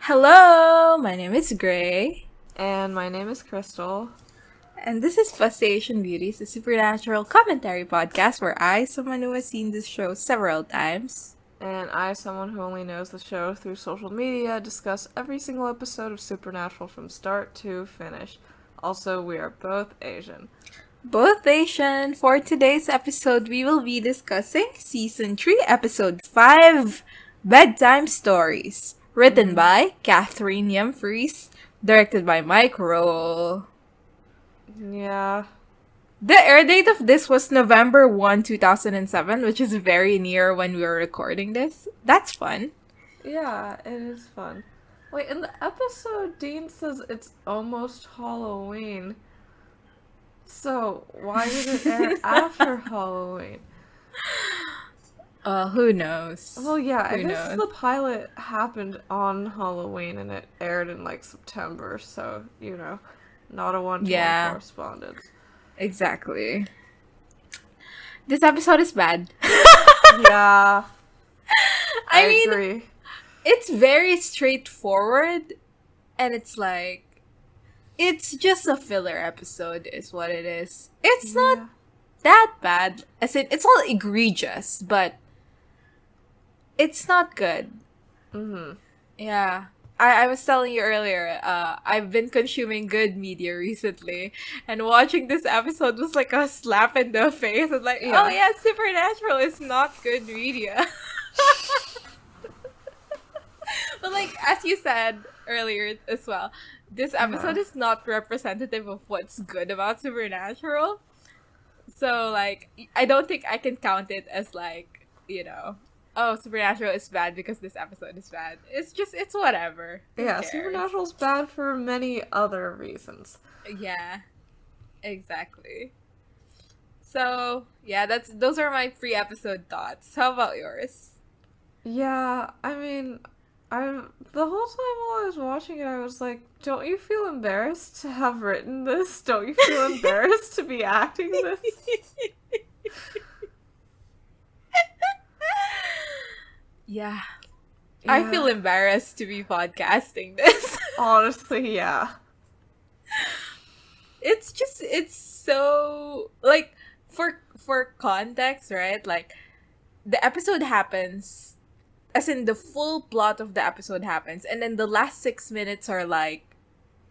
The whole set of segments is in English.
Hello, my name is Gray. And my name is Crystal. And this is Fascination Beauties, a supernatural commentary podcast where I, someone who has seen this show several times, And I, someone who only knows the show through social media, discuss every single episode of Supernatural from start to finish. Also, we are both Asian. both Asian. For today's episode, we will be discussing Season 3, Episode 5, Bedtime Stories. Written by Catherine Humphries, directed by Mike Roll. Yeah. The air date of this was November 1, 2007, which is very near when we were recording this. That's fun. Yeah, it is fun. Wait, in the episode, Dean says it's almost Halloween. So, why did it air after Halloween? Who knows? Well, yeah, I Who guess knows? the pilot happened on Halloween and it aired in, September, so, not a one-to-one Yeah. correspondence. Exactly. This episode is bad. Yeah, I mean, agree. it's very straightforward, and it's just a filler episode, is what it is. It's not that bad. As in, it's not egregious, but it's not good. Mm-hmm. Yeah. I was telling you earlier, I've been consuming good media recently, and watching this episode was like a slap in the face. It's like, Yeah. oh yeah, Supernatural is not good media. But as you said earlier as well, this episode is not representative of what's good about Supernatural. So, I don't think I can count it as, oh, Supernatural is bad because this episode is bad. It's whatever. Who Yeah, cares? Supernatural's bad for many other reasons. Yeah, exactly. So, yeah, those are my pre-episode thoughts. How about yours? Yeah, I mean, the whole time while I was watching it, I was like, don't you feel embarrassed to have written this? Don't you feel embarrassed to be acting this? Yeah. I feel Yeah. embarrassed to be podcasting this. Honestly, yeah. It's so for context, right? The episode happens, as in the full plot of the episode happens, and then the last 6 minutes are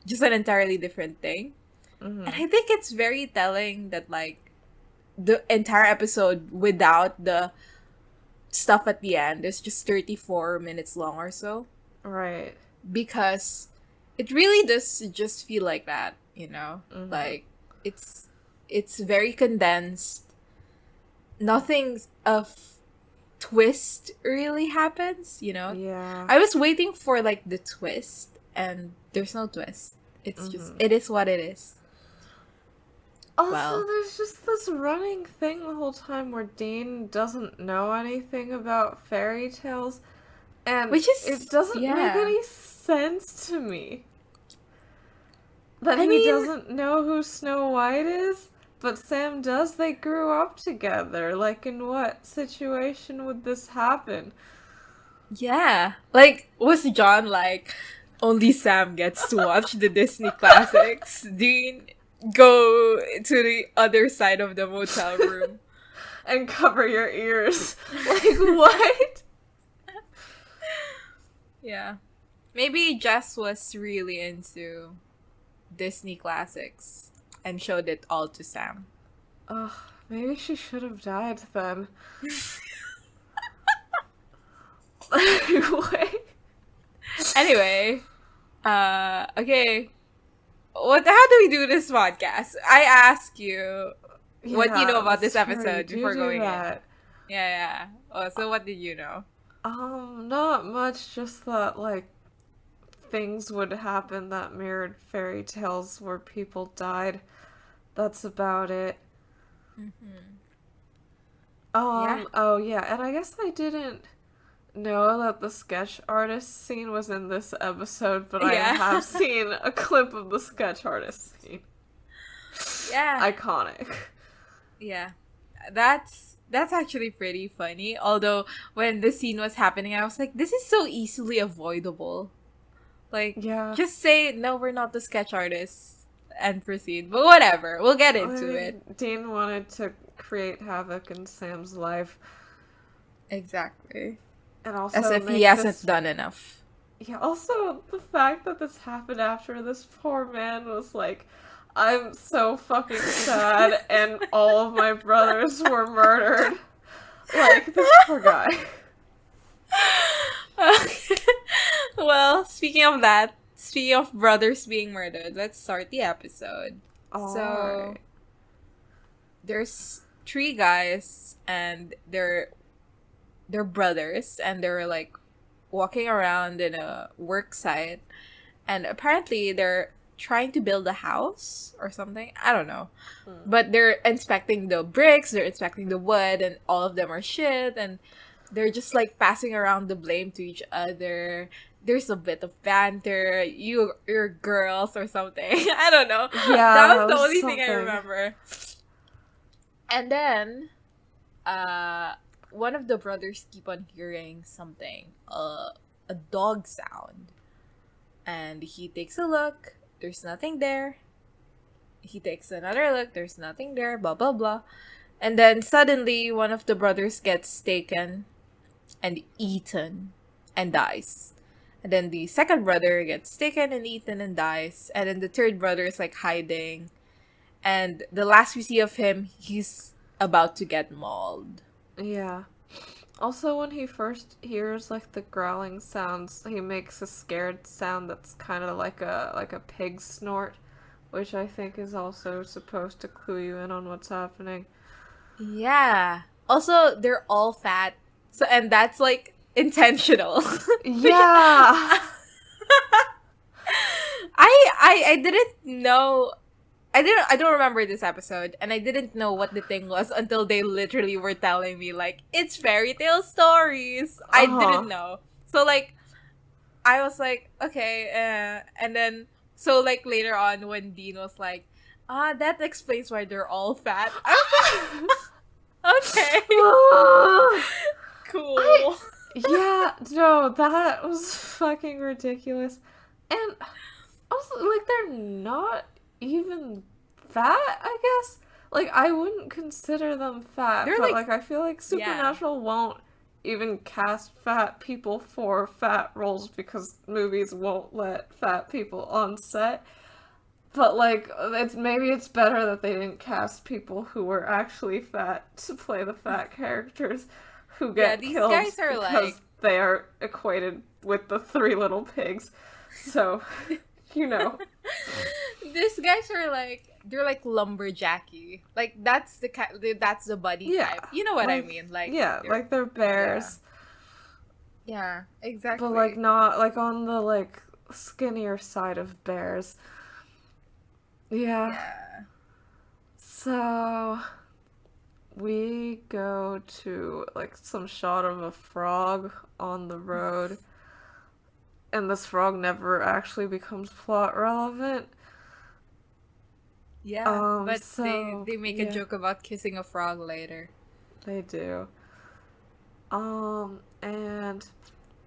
just an entirely different thing. Mm-hmm. And I think it's very telling that the entire episode without the stuff at the end is just 34 minutes long or so, Right. because it really does just feel like that, Mhm. it's very condensed. Nothing of twist really happens. Yeah. I was waiting for the twist, and there's no twist. It's just, it is what it is. Also, Well. there's just this running thing the whole time where Dean doesn't know anything about fairy tales, and Which is- it doesn't make yeah. any sense to me. That I he mean- doesn't know who Snow White is, but Sam does. They grew up together. In what situation would this happen? Yeah. Was John only Sam gets to watch the Disney classics? Dean, go to the other side of the motel room. And cover your ears. What? Yeah. Maybe Jess was really into Disney classics and showed it all to Sam. Ugh, maybe she should have died then. Wait. Anyway, okay. How do we do this podcast? I ask you what you know about this that's true. episode You before do going in. that. Yeah. Oh, so what did you know? Not much, just that, things would happen that mirrored fairy tales where people died. That's about it. Mm-hmm. Oh yeah, and I guess I didn't know that the sketch artist scene was in this episode, but I Yeah. have seen a clip of the sketch artist scene. Yeah. Iconic. Yeah. That's actually pretty funny. Although when the scene was happening, I was like, this is so easily avoidable. Like, Yeah. just say, no, we're not the sketch artists and proceed. But whatever, we'll get into it. Dean wanted to create havoc in Sam's life. Exactly. And also as if he hasn't done enough. Yeah, also the fact that this happened after this poor man was like, I'm so fucking sad and all of my brothers were murdered. Like, this poor guy. Well, speaking of brothers being murdered, let's start the episode. So, there's 3 guys and they're brothers and they're like walking around in a work site, and apparently they're trying to build a house or something. I don't know. But they're inspecting the bricks, they're inspecting the wood, and all of them are shit, and they're just like passing around the blame to each other. There's a bit of banter. You're girls or something. I don't know. Yeah, that was the only something. thing I remember. And then one of the brothers keep on hearing something, a dog sound. And he takes a look, there's nothing there. He takes another look, there's nothing there, blah blah blah. And then suddenly one of the brothers gets taken and eaten and dies. And then the second brother gets taken and eaten and dies. And then the third brother is like hiding. And the last we see of him, he's about to get mauled. Yeah. Also, when he first hears like the growling sounds, he makes a scared sound that's kind of like a pig snort, which I think is also supposed to clue you in on what's happening. Yeah. Also, they're all fat. So, and that's like intentional. Yeah. I didn't know. I don't remember this episode, and I didn't know what the thing was until they literally were telling me like it's fairy tale stories. I didn't know. So like I was like, okay, and then so like later on when Dean was like, that explains why they're all fat. I was like, okay. Cool. Yeah, no, that was fucking ridiculous. And also, like, they're not even fat, I guess. Like, I wouldn't consider them fat, They're but, like, I feel like Supernatural won't even cast fat people for fat roles because movies won't let fat people on set. But, like, maybe it's better that they didn't cast people who were actually fat to play the fat characters who get these killed guys are because like they are equated with the 3 little pigs. So, you know. These guys are like, they're like lumberjacky. Like that's the buddy type. You know what I mean? Like they're bears. Yeah, exactly. But like not like on the like skinnier side of bears. Yeah. So we go to like some shot of a frog on the road. And this frog never actually becomes plot relevant. Yeah, but they make a joke about kissing a frog later. They do. And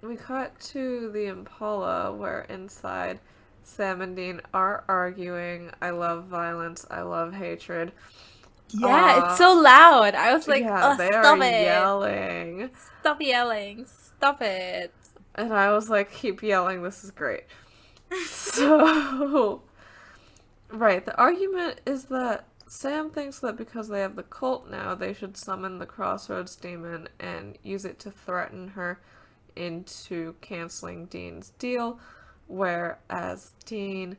we cut to the Impala where inside Sam and Dean are arguing. I love violence. I love hatred. Yeah, it's so loud. I was like, they stop are it. Yelling. Stop yelling. Stop it. And I was like, keep yelling. This is great. So, right. The argument is that Sam thinks that because they have the cult now, they should summon the Crossroads demon and use it to threaten her into canceling Dean's deal, whereas Dean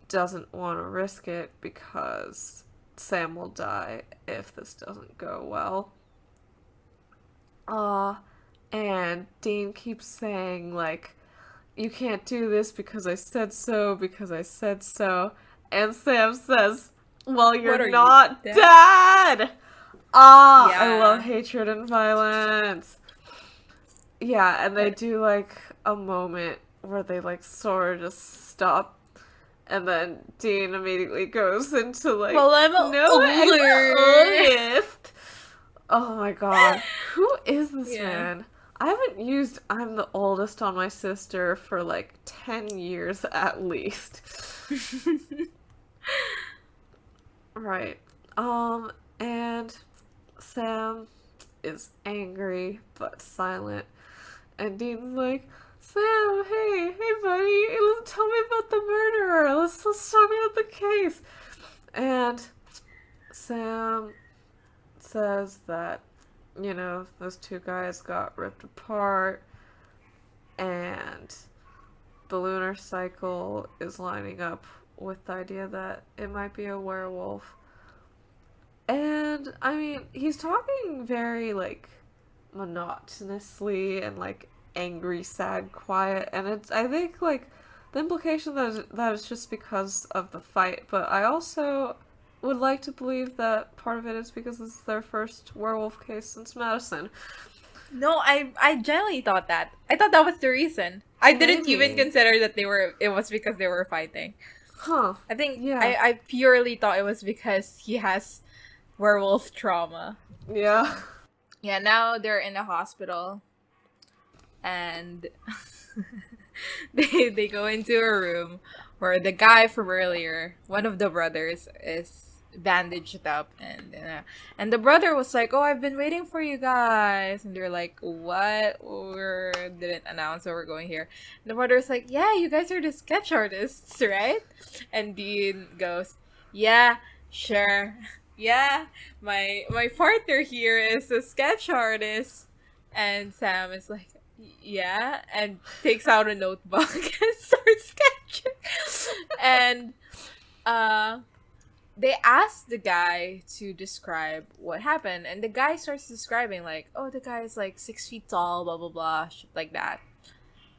doesn't want to risk it because Sam will die if this doesn't go well. And Dean keeps saying, like, you can't do this because I said so, because I said so. And Sam says, well, you're not dead! I love hatred and violence. Yeah, and they do like a moment where they like sort of just stop, and then Dean immediately goes into like, Well, I'm no, I'm older. the oldest. Oh my god, who is this Yeah. man? I haven't used I'm the oldest on my sister for like 10 years at least. Right. And Sam is angry but silent. And Dean's like, Sam, hey buddy, tell me about the murderer. Let's talk about the case. And Sam says that, those two guys got ripped apart and the lunar cycle is lining up with the idea that it might be a werewolf. And I mean, he's talking very like monotonously and like angry, sad, quiet, and it's I think like the implication that it's just because of the fight, but I also would like to believe that part of it is because this is their first werewolf case since Madison. No, I genuinely thought that. I thought that was the reason. I didn't even Maybe. consider that it was because they were fighting. Huh. I think Yeah. I purely thought it was because he has werewolf trauma. Yeah. Yeah, now they're in the hospital and they go into a room where the guy from earlier, one of the brothers, is bandaged up, and the brother was like, "Oh, I've been waiting for you guys," and they're like, "What? We didn't announce that we're going here." And the brother's like, "Yeah, you guys are the sketch artists, right?" And Dean goes, "Yeah, sure, yeah, my partner here is a sketch artist," and Sam is like, yeah, and takes out a notebook and starts sketching. And uh they ask the guy to describe what happened, and the guy starts describing like, oh, the guy is like 6 feet tall, blah blah blah, shit like that.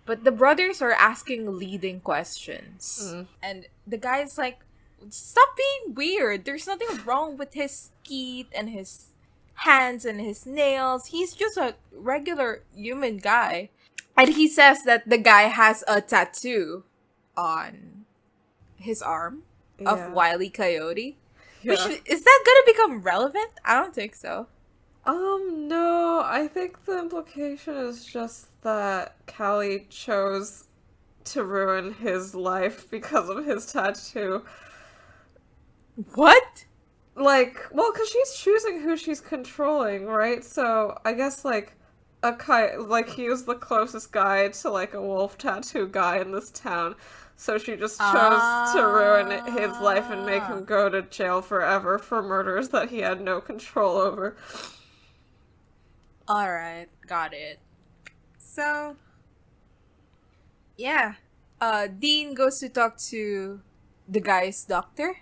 But the brothers are asking leading questions. And the guy's like, stop being weird. There's nothing wrong with his teeth and his hands and his nails. He's just a regular human guy. And he says that the guy has a tattoo on his arm of Wile E. Coyote. Yeah. Which, is that gonna become relevant? I don't think so. No, I think the implication is just that Callie chose to ruin his life because of his tattoo. What? Like, well, because she's choosing who she's controlling, right? So I guess like he was the closest guy to like a wolf tattoo guy in this town. So she just chose to ruin his life and make him go to jail forever for murders that he had no control over. Alright, got it. So, yeah. Dean goes to talk to the guy's doctor.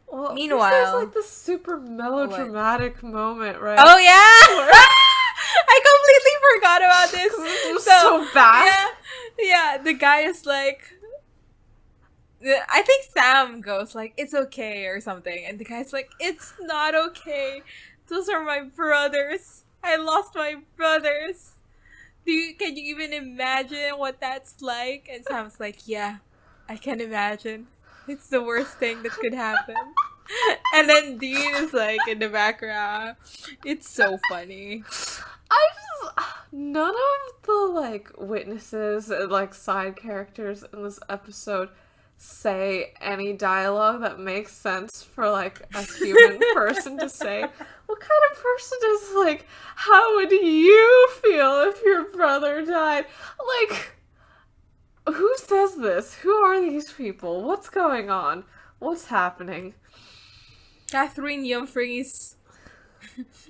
Well, meanwhile, there's like this super melodramatic moment, right? Oh yeah! I completely forgot about this. It was so bad. Yeah, the guy is like, I think Sam goes like, it's okay or something, and the guy's like, it's not okay. Those are my brothers. I lost my brothers. Can you even imagine what that's like? And Sam's like, yeah, I can imagine. It's the worst thing that could happen. And then Dean is like in the background. It's so funny. None of the like witnesses and like side characters in this episode say any dialogue that makes sense for like a human person to say. What kind of person is like, how would you feel if your brother died? Like, who says this? Who are these people? What's going on? What's happening? Catherine Humphreys.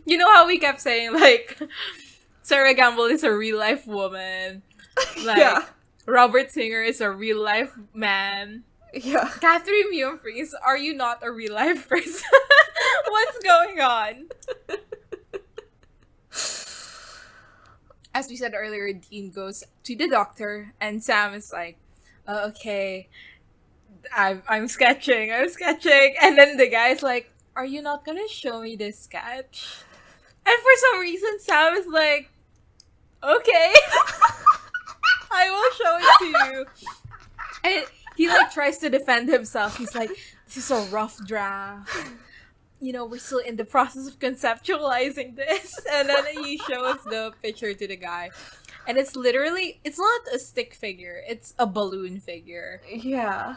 You know how we kept saying like Sarah Gamble is a real life woman. Like, yeah. Robert Singer is a real life man. Yeah. Catherine Humphreys, are you not a real life person? What's going on? As we said earlier, Dean goes to the doctor, and Sam is like, okay, I'm sketching, and then the guy's like, are you not gonna show me this sketch? And for some reason, Sam is like, Okay. I will show it to you. And he like tries to defend himself. He's like, this is a rough draft. We're still in the process of conceptualizing this. And then he shows the picture to the guy. And it's not a stick figure. It's a balloon figure. Yeah.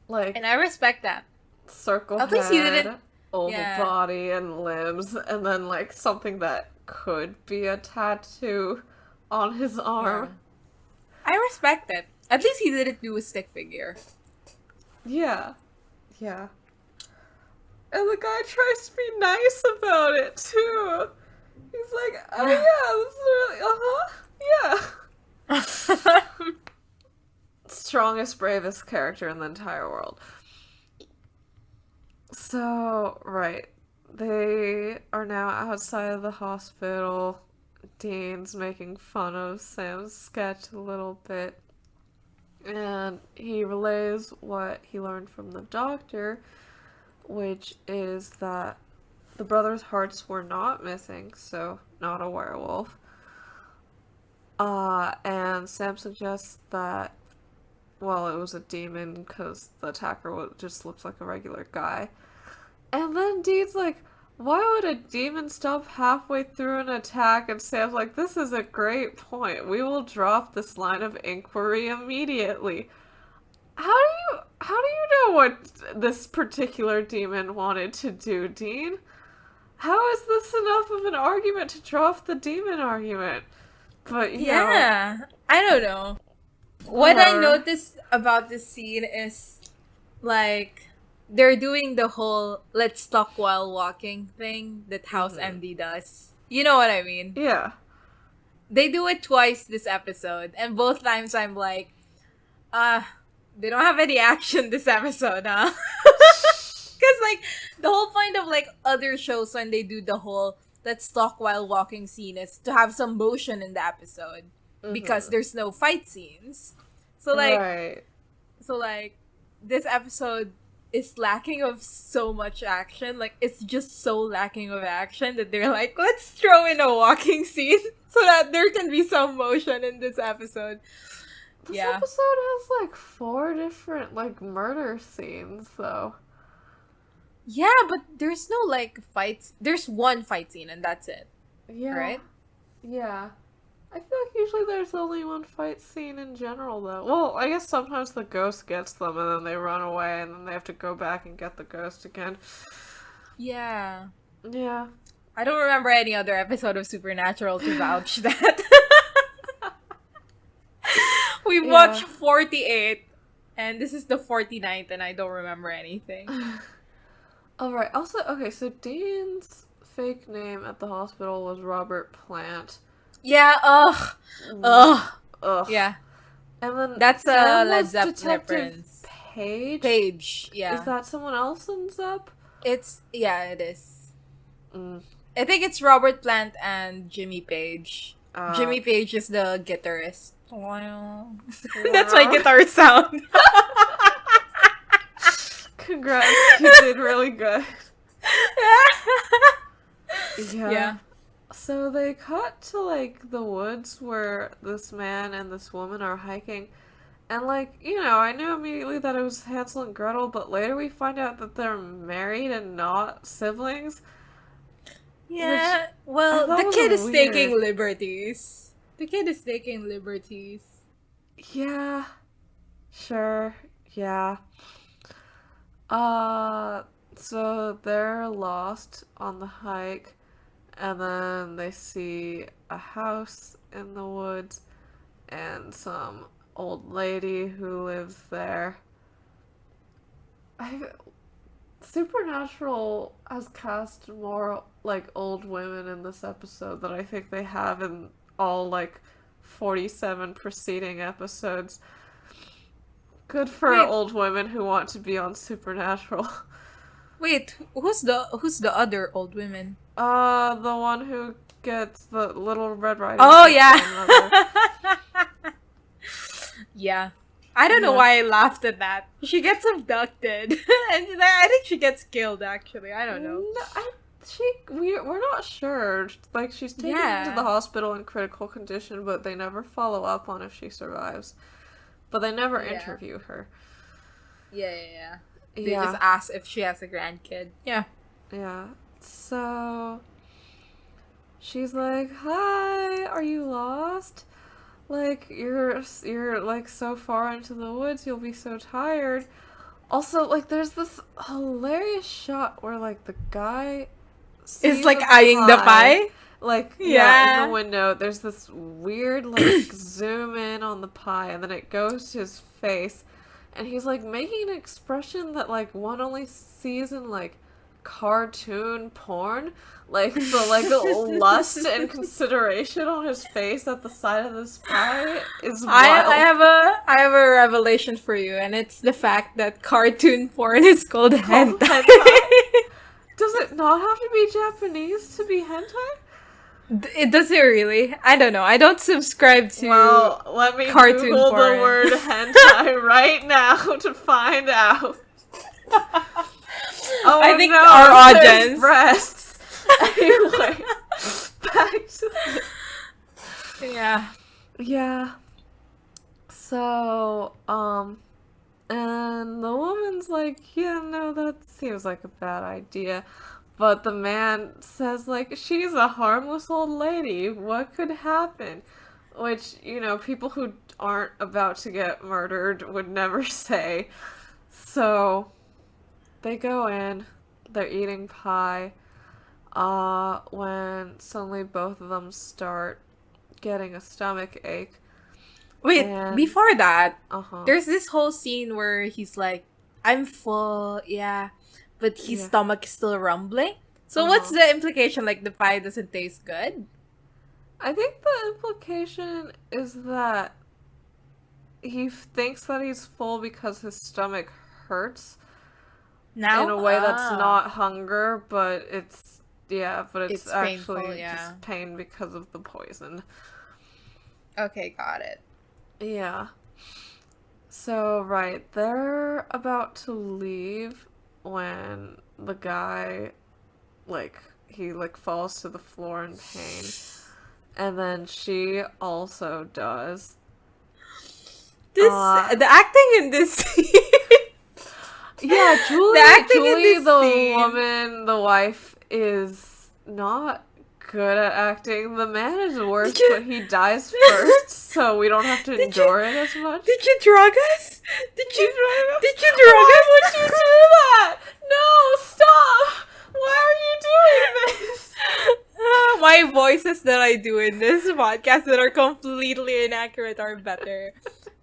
Like, and I respect that. Circle At head, least he didn't... oval Yeah. body and limbs, and then, like, something that could be a tattoo on his arm. Yeah. I respect it. At least he didn't do a stick figure. Yeah. Yeah. And the guy tries to be nice about it, too. He's like, oh yeah, this is really, yeah. Strongest, bravest character in the entire world. So, right. They are now outside of the hospital. Dean's making fun of Sam's sketch a little bit. And he relays what he learned from the doctor, which is that the brothers' hearts were not missing, so not a werewolf. And Sam suggests that, well, it was a demon because the attacker just looks like a regular guy. And then Dean's like, why would a demon stop halfway through an attack? And Sam's like, this is a great point. We will drop this line of inquiry immediately. How do you know what this particular demon wanted to do, Dean? How is this enough of an argument to drop the demon argument? But, you know, I don't know. What I noticed about this scene is, like, they're doing the whole let's talk while walking thing that House MD does. You know what I mean? Yeah. They do it twice this episode, and both times I'm like, they don't have any action this episode, huh? Because, like, the whole point of, like, other shows when they do the whole let's talk while walking scene is to have some motion in the episode. Because there's no fight scenes. So, like, this episode is lacking of so much action. Like, it's just so lacking of action that they're like, let's throw in a walking scene so that there can be some motion in this episode. This episode has, like, 4 different, like, murder scenes, though. Yeah, but there's no, like, fights. There's one fight scene, and that's it. Yeah. Right? Yeah. I feel like usually there's only one fight scene in general, though. Well, I guess sometimes the ghost gets them, and then they run away, and then they have to go back and get the ghost again. Yeah. Yeah. I don't remember any other episode of Supernatural to vouch that. We watched 48, and this is the 49th, and I don't remember anything. Alright, also, okay, so Dean's fake name at the hospital was Robert Plant. Yeah, ugh. Yeah. And then that's Led Zeppelin Detective reference. Page, yeah. Is that someone else in Zepp? It is. I think it's Robert Plant and Jimmy Page. Jimmy Page is the guitarist. That's my guitar sound. Congrats, you did really good. Yeah. So they cut to, like, the woods where this man and this woman are hiking. And, like, you know, I knew immediately that it was Hansel and Gretel, but later we find out that they're married and not siblings. Yeah, well, the kid is taking liberties. Yeah. Sure. Yeah. So they're lost on the hike, and then they see a house in the woods and some old lady who lives there. Supernatural has cast more, like, old women in this episode than I think they have in all, like, 47 preceding episodes. Good for old women who want to be on Supernatural. Wait, who's the other old women? The one who gets the little Red Riding Oh, Hood yeah. Yeah. I don't know why I laughed at that. She gets abducted. And I think she gets killed, actually. I don't know. No, I we're not sure. Like, she's taken into the Yeah. hospital in critical condition, but they never follow up on if she survives. But they never Yeah. interview her. Yeah. They just Yeah, ask if she has a grandkid. Yeah. yeah. So she's like, "Hi, are you lost? Like, you're like so far into the woods, you'll be so tired." Also, like, there's this hilarious shot where like the guy It's sees like a eyeing the pie. pie. Like, yeah, in the Yeah. window, there's this weird, like, zoom in on the pie, and then it goes to his face, and he's, like, making an expression that, like, one only sees in, like, cartoon porn. Like, the, like, lust and consideration on his face at the side of this pie is I wild. have a revelation for you, and it's the fact that cartoon porn is called Called hentai. hentai? Does it not have to be Japanese to be hentai? It does it really? I don't know. I don't subscribe to Well, let me cartoon Google the porn. word hentai right now to find out. Oh, I think no, our there's audience. breasts. Anyway, back to Yeah. yeah. So, and the woman's like, yeah, no, that seems like a bad idea. But the man says, like, she's a harmless old lady. What could happen? Which, you know, people who aren't about to get murdered would never say. So, they go in, they're eating pie, when suddenly both of them start getting a stomach ache. Wait, And, before that, uh-huh, there's this whole scene where he's like, I'm full, yeah, but his yeah, stomach is still rumbling. So what's uh-huh. the implication? Like the pie doesn't taste good? I think the implication is that he thinks that he's full because his stomach hurts in Now? a way that's not hunger, but it's It's painful, actually yeah. just pain because of the poison. Okay, got it. Yeah. So, right, they're about to leave when the guy, like, he, like, falls to the floor in pain. And then she also does. Uh, The acting in this yeah, the acting in Julie, this the scene. woman, the wife, is not good at acting. The man is worse, you but he dies first, so we don't have to Did you endure it as much. did you drug us? Did you drug Why us? would you do that? No, stop! Why are you doing this? My voices that I do in this podcast that are completely inaccurate are better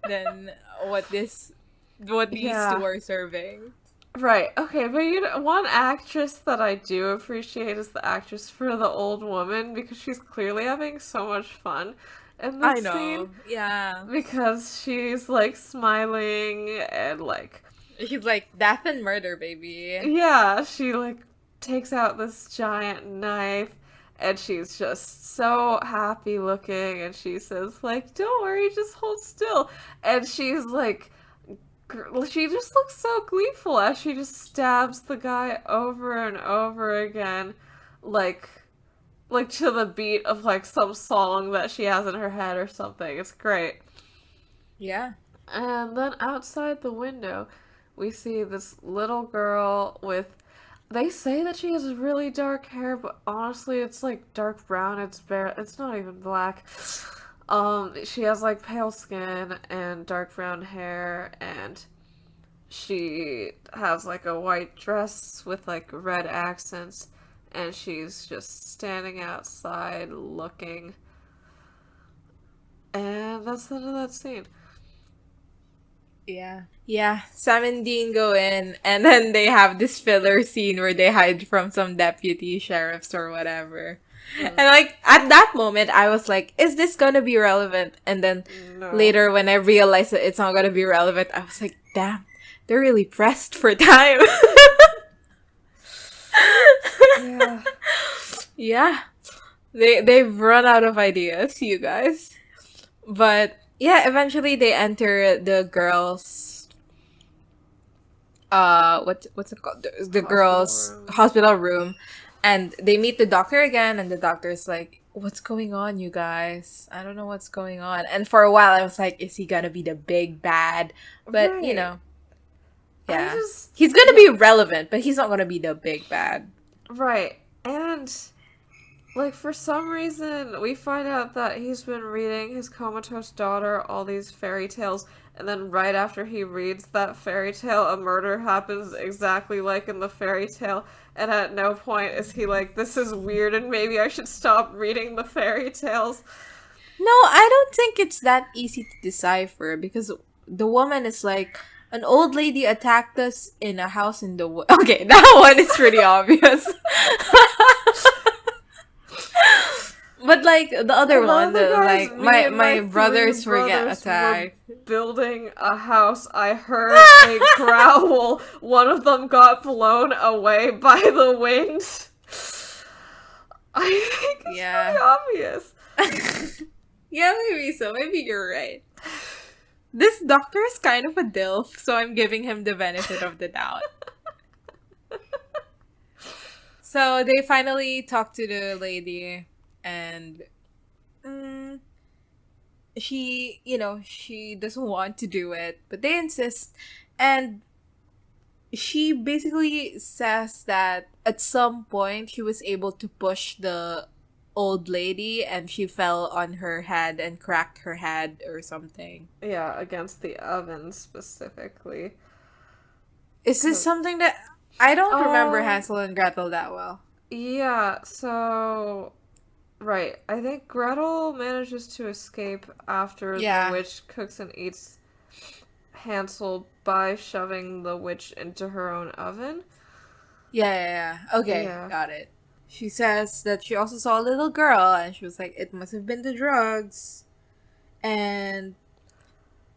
than what these Yeah. two are serving. Right, okay, but you know, one actress that I do appreciate is the actress for the old woman because she's clearly having so much fun in I this know. scene Yeah. because she's like smiling and like, She's like death and murder, baby. yeah, she like takes out this giant knife and she's just so happy looking and she says like, don't worry, just hold still. And she's like, she just looks so gleeful as she just stabs the guy over and over again, like to the beat of like some song that she has in her head or something. It's great. Yeah. And then outside the window, we see this little girl with. They say that she has really dark hair, but honestly, it's like dark brown. It's not even black. She has like pale skin and dark brown hair, and she has like a white dress with like red accents, and she's just standing outside looking. And that's the end of that scene. Yeah. Yeah. Sam and Dean go in, and then they have this filler scene where they hide from some deputy sheriffs or whatever. And like at that moment, I was like, "Is this gonna be relevant?" And then No. later, when I realized that it's not gonna be relevant, I was like, "Damn, they're really pressed for time." Yeah. Yeah, they've run out of ideas, you guys. But yeah, eventually they enter the girls' what's it called? The Hospital girls' room. hospital room, And they meet the doctor again, and the doctor's like, what's going on, you guys? I don't know what's going on. And for a while, I was like, is he gonna be the big bad? But, Right. yeah. He's gonna be relevant, but he's not gonna be the big bad. Right. And, like, for some reason, we find out that he's been reading his comatose daughter all these fairy tales, and then right after he reads that fairy tale, a murder happens exactly like in the fairy tale, and at no point is he like, this is weird and maybe I should stop reading the fairy tales. No, I don't think it's that easy to decipher, because the woman is like, an old lady attacked us in a house in the woods. Okay, that one is pretty obvious. But like the other one, like my brothers were get attacked. Building a house, I heard a growl. One of them got blown away by the wind. I think it's pretty obvious. Yeah, maybe so. Maybe you're right. This doctor is kind of a dilf, so I'm giving him the benefit of the doubt. So they finally talk to the lady, and she doesn't want to do it, but they insist. And she basically says that at some point she was able to push the old lady and she fell on her head and cracked her head or something. Yeah, against the oven specifically. Is this something that... I don't remember Hansel and Gretel that well. Yeah, so... Right. I think Gretel manages to escape after the witch cooks and eats Hansel by shoving the witch into her own oven. Yeah. Okay, got it. She says that she also saw a little girl, and she was like, it must have been the drugs. And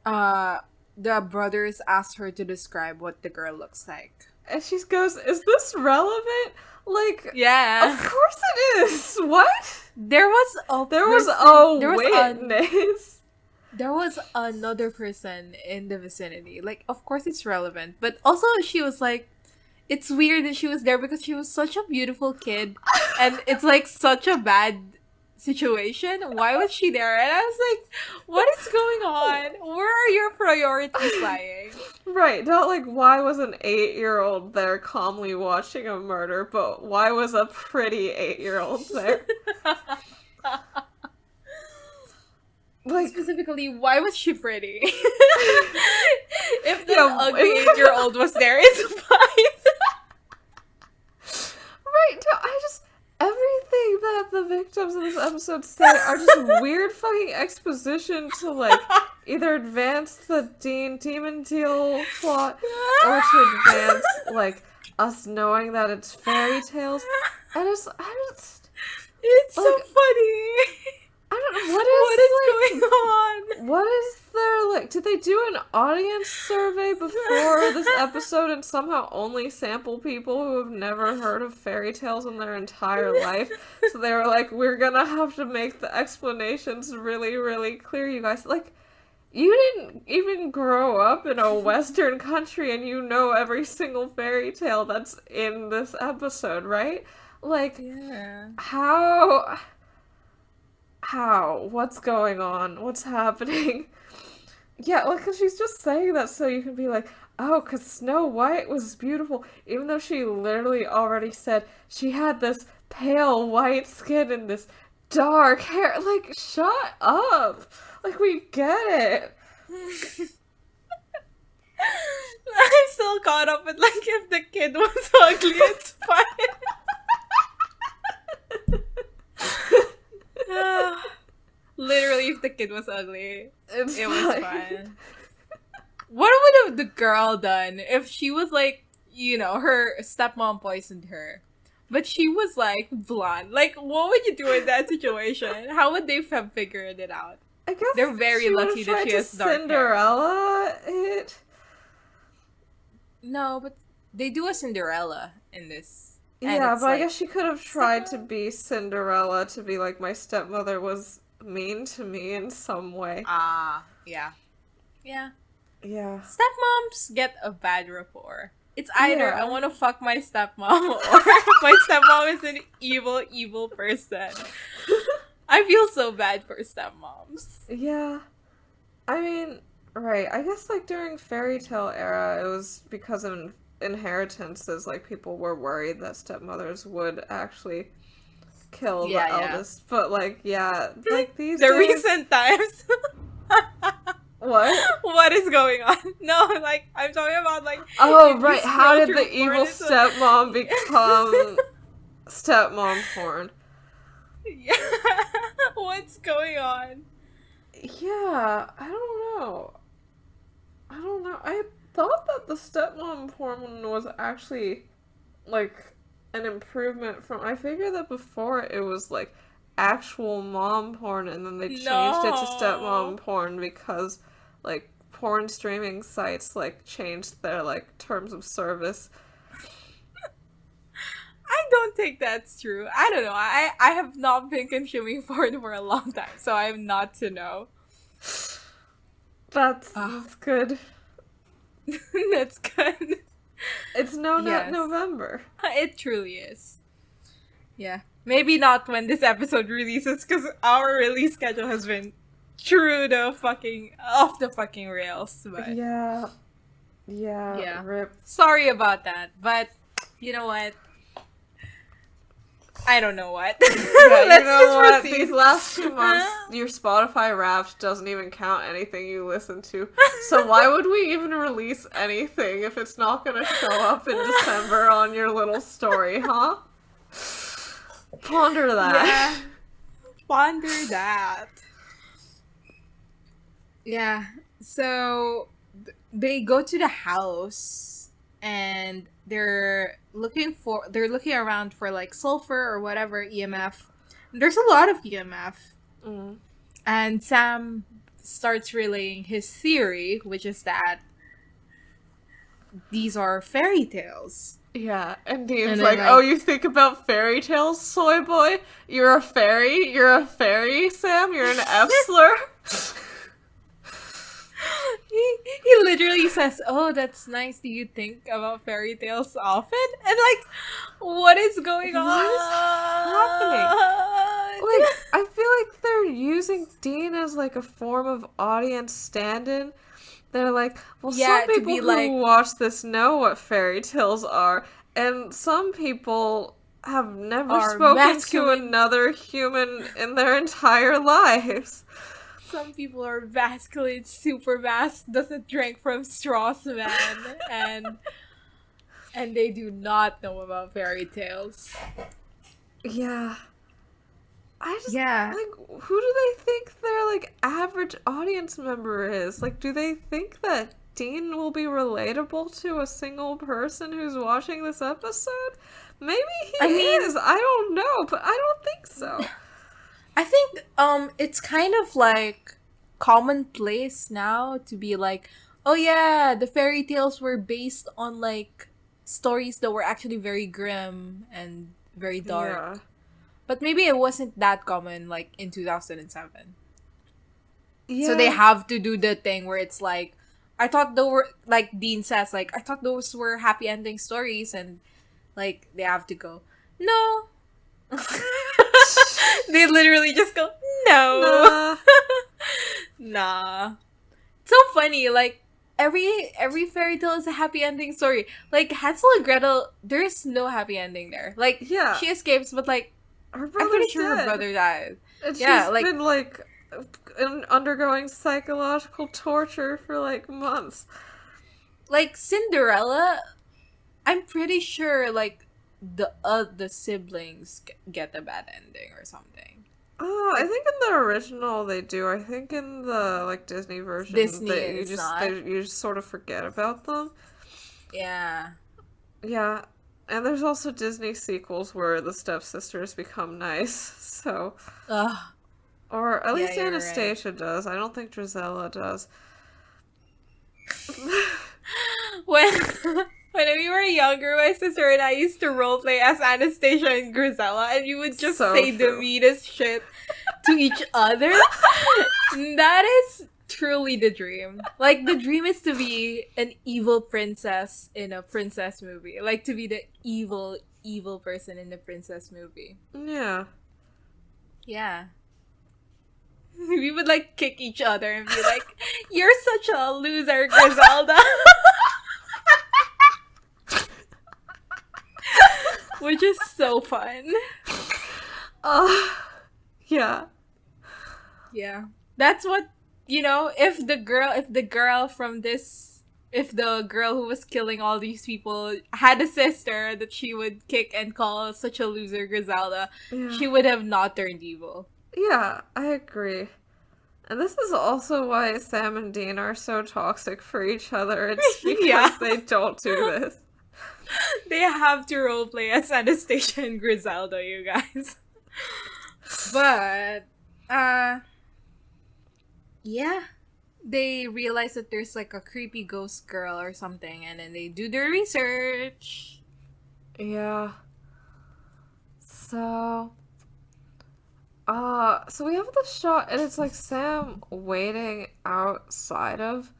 the brothers asked her to describe what the girl looks like. And she goes, is this relevant? Like, yeah. Of course it is. What? There was another person in the vicinity. Like, of course it's relevant. But also she was like, it's weird that she was there because she was such a beautiful kid. And it's like such a bad situation. Why was she there? And I was like, what is going on? Where are your priorities lying? Right, not like why was an 8-year-old there calmly watching a murder, but why was a pretty 8-year-old there? Like, specifically, why was she pretty? If the ugly 8-year-old was there, it's fine. Right, no, everything that the victims in this episode say are just weird fucking exposition to, like, either advance the demon deal plot or to advance, like, us knowing that it's fairy tales. And it's so funny. I don't know, what is going on? What is there, like, did they do an audience survey before this episode and somehow only sample people who have never heard of fairy tales in their entire life? So they were like, we're gonna have to make the explanations really, really clear, you guys. Like, you didn't even grow up in a Western country and you know every single fairy tale that's in this episode, right? Like, How? What's going on? What's happening? Yeah, like, cause she's just saying that so you can be like, oh, cause Snow White was beautiful, even though she literally already said she had this pale white skin and this dark hair. Like, shut up! Like, we get it. I'm still caught up with, like, if the kid was ugly, it's fine. Literally, if the kid was ugly, it was fine. What would have the girl done if she was like, her stepmom poisoned her, but she was like blonde? Like, what would you do in that situation? How would they have figured it out? I guess they're very lucky that she has dark Cinderella hair. No, but they do a Cinderella in this. Yeah, but I guess she could have tried to be Cinderella, to be like, my stepmother was mean to me in some way. Yeah. Yeah. Stepmoms get a bad rapport. It's either Yeah. I want to fuck my stepmom or my stepmom is an evil, evil person. I feel so bad for stepmoms. Yeah. I mean, right. I guess like during fairy tale era, it was because of inheritances. Like people were worried that stepmothers would actually kill the eldest. But like, yeah, like these the days. recent times. What? What is going on? No, like I'm talking about like. Oh if right. you How scroll did through the evil porn, it's like- stepmom become stepmom porn? Yeah. What's going on? Yeah, I don't know. I thought that the stepmom porn one was actually like an improvement from. I figured that before it was like actual mom porn, and then they changed it to stepmom porn because like porn streaming sites like changed their like terms of service. I don't think that's true. I don't know. I have not been consuming porn for a long time, so I'm not to know. That's good. That's good. It's not November. It truly is. Yeah. Maybe not when this episode releases, because our release schedule has been off the fucking rails. But Yeah. Rip. sorry about that. But you know what? I don't know what. Yeah, Let's you know just what? proceed. These last 2 months, your Spotify Wrapped doesn't even count anything you listen to. So why would we even release anything if it's not going to show up in December on your little story, huh? Ponder that. Yeah. Ponder that. Yeah. So they go to the house and they're looking around for like sulfur or whatever EMF. There's a lot of EMF. Mm. And Sam starts relaying his theory, which is that these are fairy tales. Yeah, and Dean's And then, like, like- oh, you think about fairy tales, soy boy? You're a fairy? You're a fairy, Sam? You're an F-slur? He literally says, "Oh, that's nice. Do you think about fairy tales often?" And like, what is going on? What is happening? Like, I feel like they're using Dean as like a form of audience stand-in. They're like, well, Yeah, some to people be who like- watch this know what fairy tales are, and some people have never Are spoken to masculine. another human in their entire lives. Some people are vascular, super vast, doesn't drink from straws, man, and they do not know about fairy tales. Yeah. I just, Yeah. like, who do they think their, like, average audience member is? Like, do they think that Dean will be relatable to a single person who's watching this episode? Maybe he is. I don't know, but I don't think so. I think it's kind of like commonplace now to be like, oh yeah, the fairy tales were based on like stories that were actually very grim and very dark. Yeah. But maybe it wasn't that common like in 2007. Yeah. So they have to do the thing where it's like, I thought those were, like Dean says, like, I thought those were happy ending stories, and like they have to go, no. They literally just go, no. Nah. So funny, like every fairy tale is a happy ending story. Like Hansel and Gretel, there is no happy ending there. Like Yeah. she escapes, but like Her I'm brother's pretty sure dead. her brother died. And Yeah, she's like- been, like, undergoing psychological torture for, like, months. Like Cinderella, I'm pretty sure like the siblings get a bad ending or something. Oh, I think in the original they do. I think in the like Disney version, Disney that you is just not. you just sort of forget about them. Yeah. Yeah, and there's also Disney sequels where the stepsisters become nice. So, Ugh. or at Yeah, least you're right. Anastasia does. I don't think Drizella does. When we were younger, my sister and I used to roleplay as Anastasia and Grisella, and you would just So say the true. meanest shit to each other. That is truly the dream. Like, the dream is to be an evil princess in a princess movie. Like, to be the evil person in the princess movie. Yeah. Yeah. We would, like, kick each other and be like, you're such a loser, Griselda. Which is so fun. Yeah. Yeah. That's what, if the girl who was killing all these people had a sister that she would kick and call such a loser Griselda, she would have not turned evil. Yeah, I agree. And this is also why Sam and Dean are so toxic for each other. It's because they don't do this. They have to roleplay as Anastasia and Griselda, you guys. But, yeah. They realize that there's like a creepy ghost girl or something, and then they do their research. Yeah. So we have the shot, and it's like Sam waiting outside of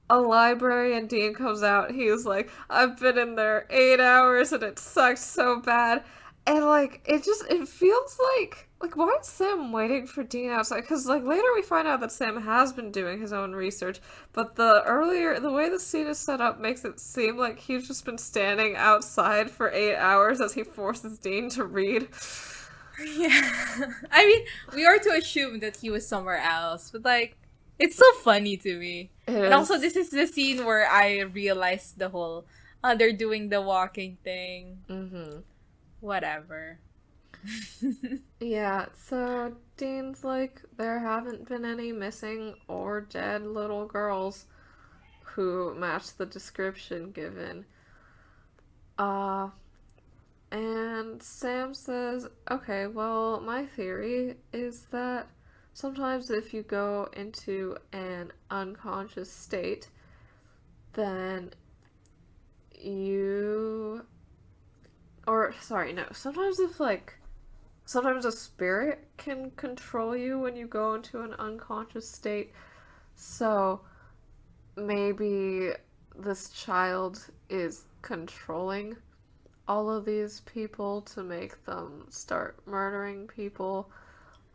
a library, and Dean comes out. He's like, I've been in there 8 hours, and it sucks so bad. And, like, it feels like, why is Sam waiting for Dean outside? Because, like, later we find out that Sam has been doing his own research, but the way the scene is set up makes it seem like he's just been standing outside for 8 hours as he forces Dean to read. Yeah. I mean, we are to assume that he was somewhere else, but, like, it's so funny to me. And also, this is the scene where I realized the whole, they're doing the walking thing. Mm-hmm. Whatever. Yeah, so Dean's like, there haven't been any missing or dead little girls who match the description given. And Sam says, okay, well, my theory is that sometimes if you go into an unconscious state, then sometimes a spirit can control you when you go into an unconscious state. So maybe this child is controlling all of these people to make them start murdering people.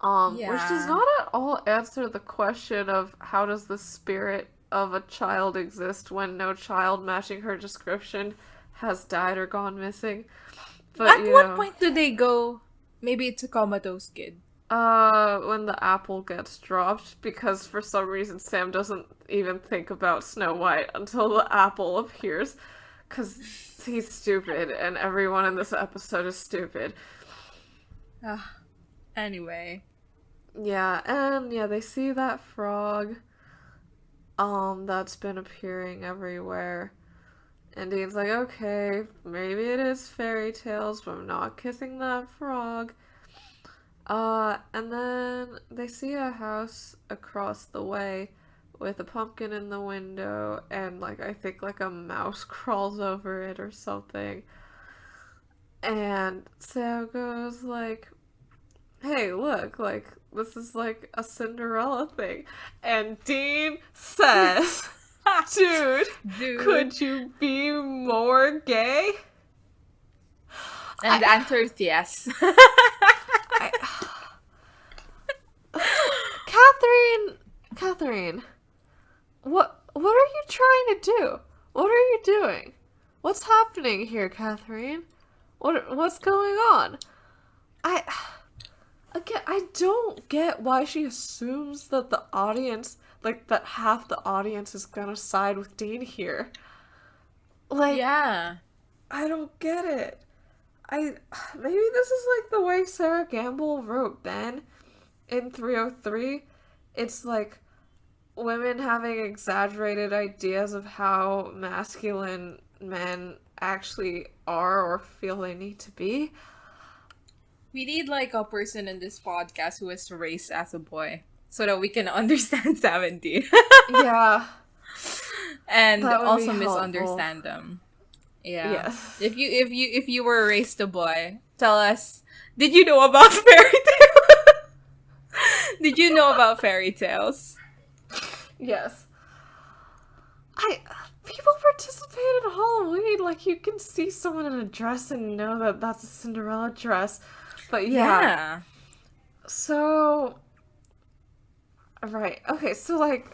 Which does not at all answer the question of how does the spirit of a child exist when no child matching her description has died or gone missing. But at what point do they go, maybe it's a comatose kid? When the apple gets dropped, because for some reason Sam doesn't even think about Snow White until the apple appears, because he's stupid, and everyone in this episode is stupid. Anyway. Yeah, and they see that frog, that's been appearing everywhere. And Dean's like, okay, maybe it is fairy tales, but I'm not kissing that frog. And then they see a house across the way with a pumpkin in the window, and, I think, a mouse crawls over it or something. And Sam goes, hey, look, this is, a Cinderella thing. And Dean says... Dude, could you be more gay? And the answer is yes. Catherine, what are you trying to do? What are you doing? What's happening here, Catherine? What's going on? I don't get why she assumes that the audience, that half the audience is gonna side with Dean here. Yeah. I don't get it. Maybe this is the way Sarah Gamble wrote Ben in 303. It's women having exaggerated ideas of how masculine men actually are or feel they need to be. We need a person in this podcast who is raised as a boy so that we can understand 17. Yeah. And also misunderstand them. Yeah. Yes. If you were raised a boy, tell us, did you know about fairy tales? Did you know about fairy tales? Yes. People participate in Halloween. Like, you can see someone in a dress and know that that's a Cinderella dress. But yeah. Yeah. So, right. Okay, so, like,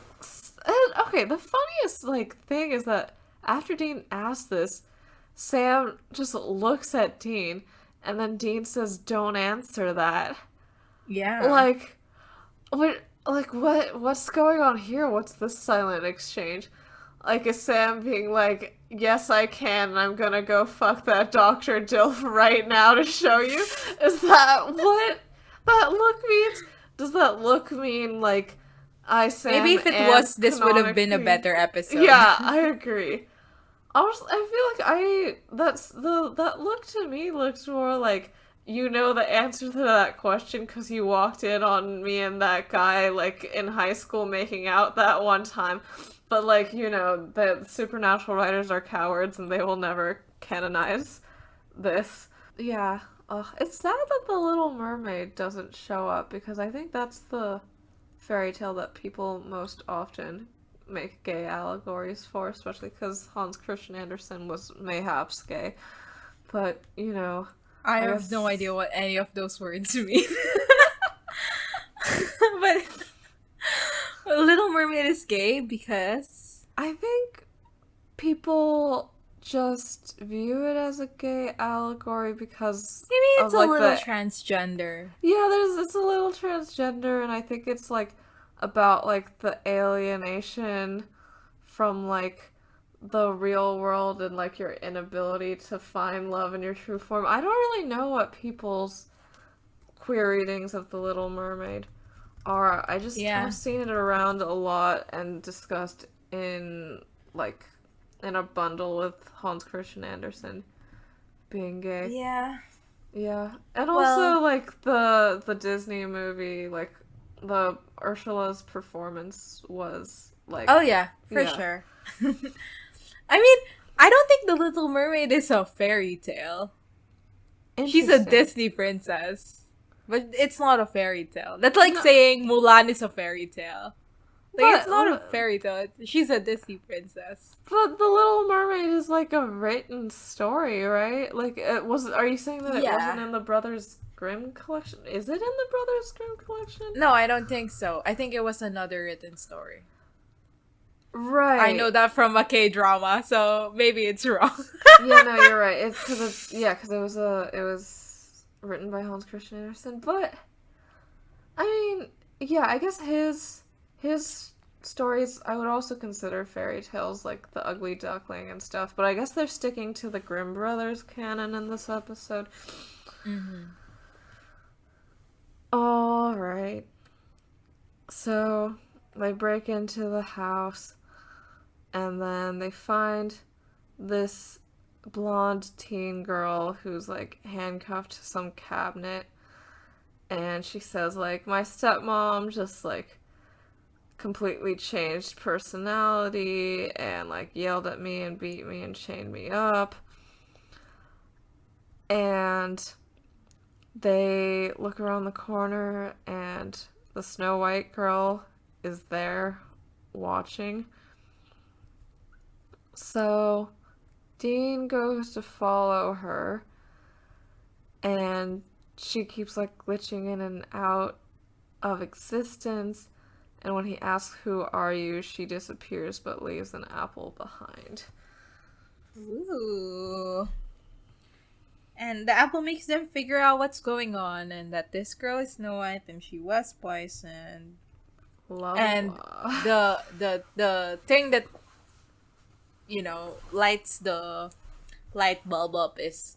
okay, the funniest, like, thing is that after Dean asks this, Sam just looks at Dean, and then Dean says, "Don't answer that." Yeah. Like, what's going on here? What's this silent exchange? Like, is Sam being like, "Yes, I can, and I'm gonna go fuck that Dr. Dilf right now to show you"? Is that what that look means? Does that look mean, like, Maybe Sam if it and was, this would have been a canonically... better episode. Yeah, I agree. Honestly, I feel like that look to me looks more like you know the answer to that question because you walked in on me and that guy like in high school making out that one time. But like, you know, the supernatural writers are cowards and they will never canonize this. Yeah. It's sad that the Little Mermaid doesn't show up because I think that's the fairy tale that people most often make gay allegories for, especially because Hans Christian Andersen was mayhaps gay. But, you know, I I have guess... no idea what any of those words mean. But Little Mermaid is gay because I think people just view it as a gay allegory because maybe it's of, a like, little the... transgender. Yeah, it's a little transgender, and I think it's, like, about, like, the alienation from, like, the real world and, like, your inability to find love in your true form. I don't really know what people's queer readings of The Little Mermaid are. I just have seen it around a lot and discussed in, like, in a bundle with Hans Christian Andersen being gay. Yeah. Yeah. And also, like, the Disney movie, like, the Ursula's performance was, like... Oh, yeah, for sure. I mean, I don't think The Little Mermaid is a fairy tale. She's a Disney princess. But it's not a fairy tale. That's like saying Mulan is a fairy tale. Like, it's not a fairy tale. She's a Disney princess. But The Little Mermaid is like a written story, right? Like, are you saying that it wasn't in the Brothers Grimm collection? Is it in the Brothers Grimm collection? No, I don't think so. I think it was another written story. Right. I know that from a K-drama, so maybe it's wrong. Yeah, no, you're right. It's because it was written by Hans Christian Andersen. But I mean, yeah, I guess his stories I would also consider fairy tales, like The Ugly Duckling and stuff. But I guess they're sticking to the Grimm brothers canon in this episode. Mm-hmm. All right. So they break into the house. And then they find this blonde teen girl who's, like, handcuffed to some cabinet. And she says, like, my stepmom just, like, completely changed personality and, like, yelled at me and beat me and chained me up. And they look around the corner and the Snow White girl is there watching. So, Dean goes to follow her, and she keeps, like, glitching in and out of existence, and when he asks, who are you, she disappears but leaves an apple behind. Ooh. And the apple makes them figure out what's going on, and that this girl is Snow White, and she was poisoned. And the thing that, you know, lights the light bulb up is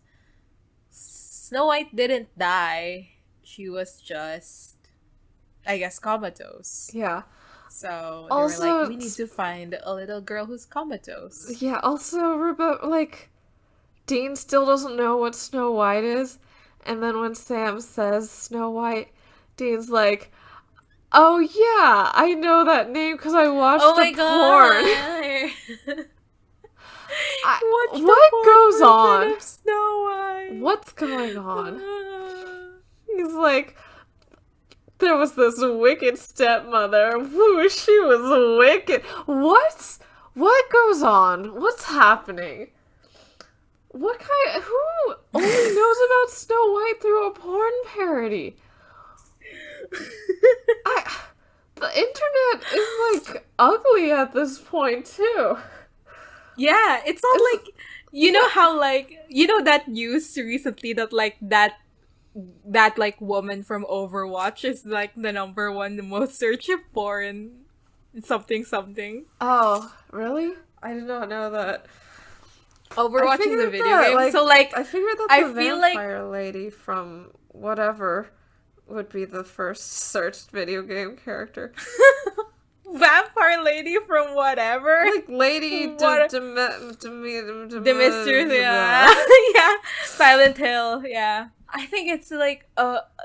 Snow White didn't die. She was just, I guess, comatose. Yeah. So they were like, we need to find a little girl who's comatose. Yeah, also, like, Dean still doesn't know what Snow White is. And then when Sam says Snow White, Dean's like, oh yeah, I know that name because I watched the porn. What goes on? Snow White. What's going on? He's like, there was this wicked stepmother. Woo, she was wicked. What? What goes on? What's happening? What kind? Who only knows about Snow White through a porn parody? The internet is like ugly at this point too. Yeah, it's not like you know how like you know that news recently that like that like woman from Overwatch is like the number one the most searched porn something something. Oh, really? I did not know that. Overwatch is a video that, game, like, so like I figured that I the feel like vampire lady from whatever would be the first searched video game character. vampire lady from whatever. Like Lady What- the The Mistress, yeah. Yeah. Silent Hill, yeah. I think it's like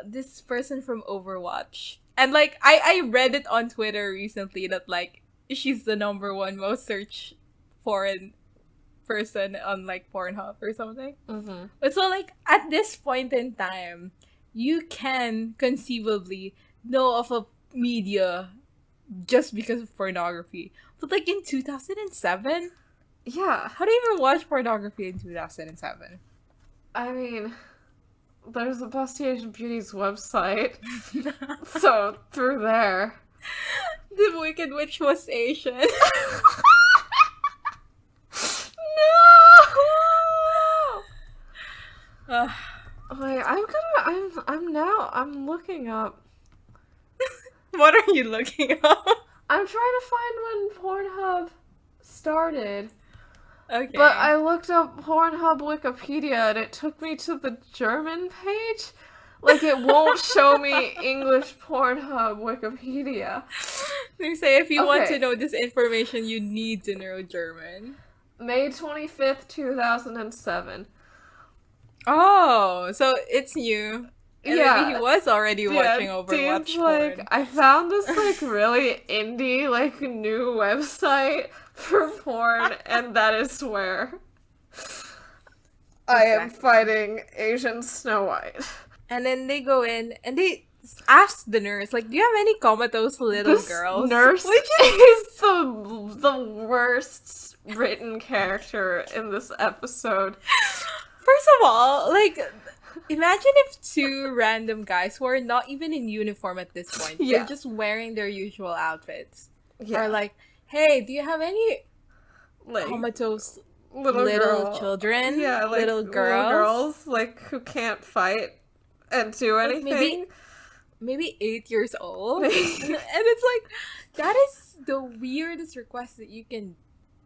this person from Overwatch. And like I read it on Twitter recently that like she's the number one most searched foreign person on like Pornhub or something. Mm-hmm. But so like at this point in time, you can conceivably know of a media just because of pornography. But like in 2007, Yeah, how do you even watch pornography in 2007? I mean, there's the Busty Asian Beauties website, so through there. The Wicked Witch was Asian. No. Ugh. Wait, I'm looking up. What are you looking up? I'm trying to find when Pornhub started. Okay. But I looked up Pornhub Wikipedia and it took me to the German page. Like, it won't show me English Pornhub Wikipedia. They say if you want Okay. to know this information, you need to know German. May 25th, 2007. Oh, so it's new. And Yeah. maybe he was already watching Overwatch Dean's porn. like, I found this, like, really indie, like, new website for porn, and that is where I am Exactly. fighting Asian Snow White. And then they go in and they ask the nurse, like, do you have any comatose little This girls? nurse Which is the worst written character in this episode. First of all, like, imagine if two random guys who are not even in uniform at this point, Yeah. they're just wearing their usual outfits, Yeah, are like, hey, do you have any like comatose little girl. children? Yeah, like little girls? like who can't fight and do Like, anything. maybe 8 years old. Maybe. And it's like, that is the weirdest request that you can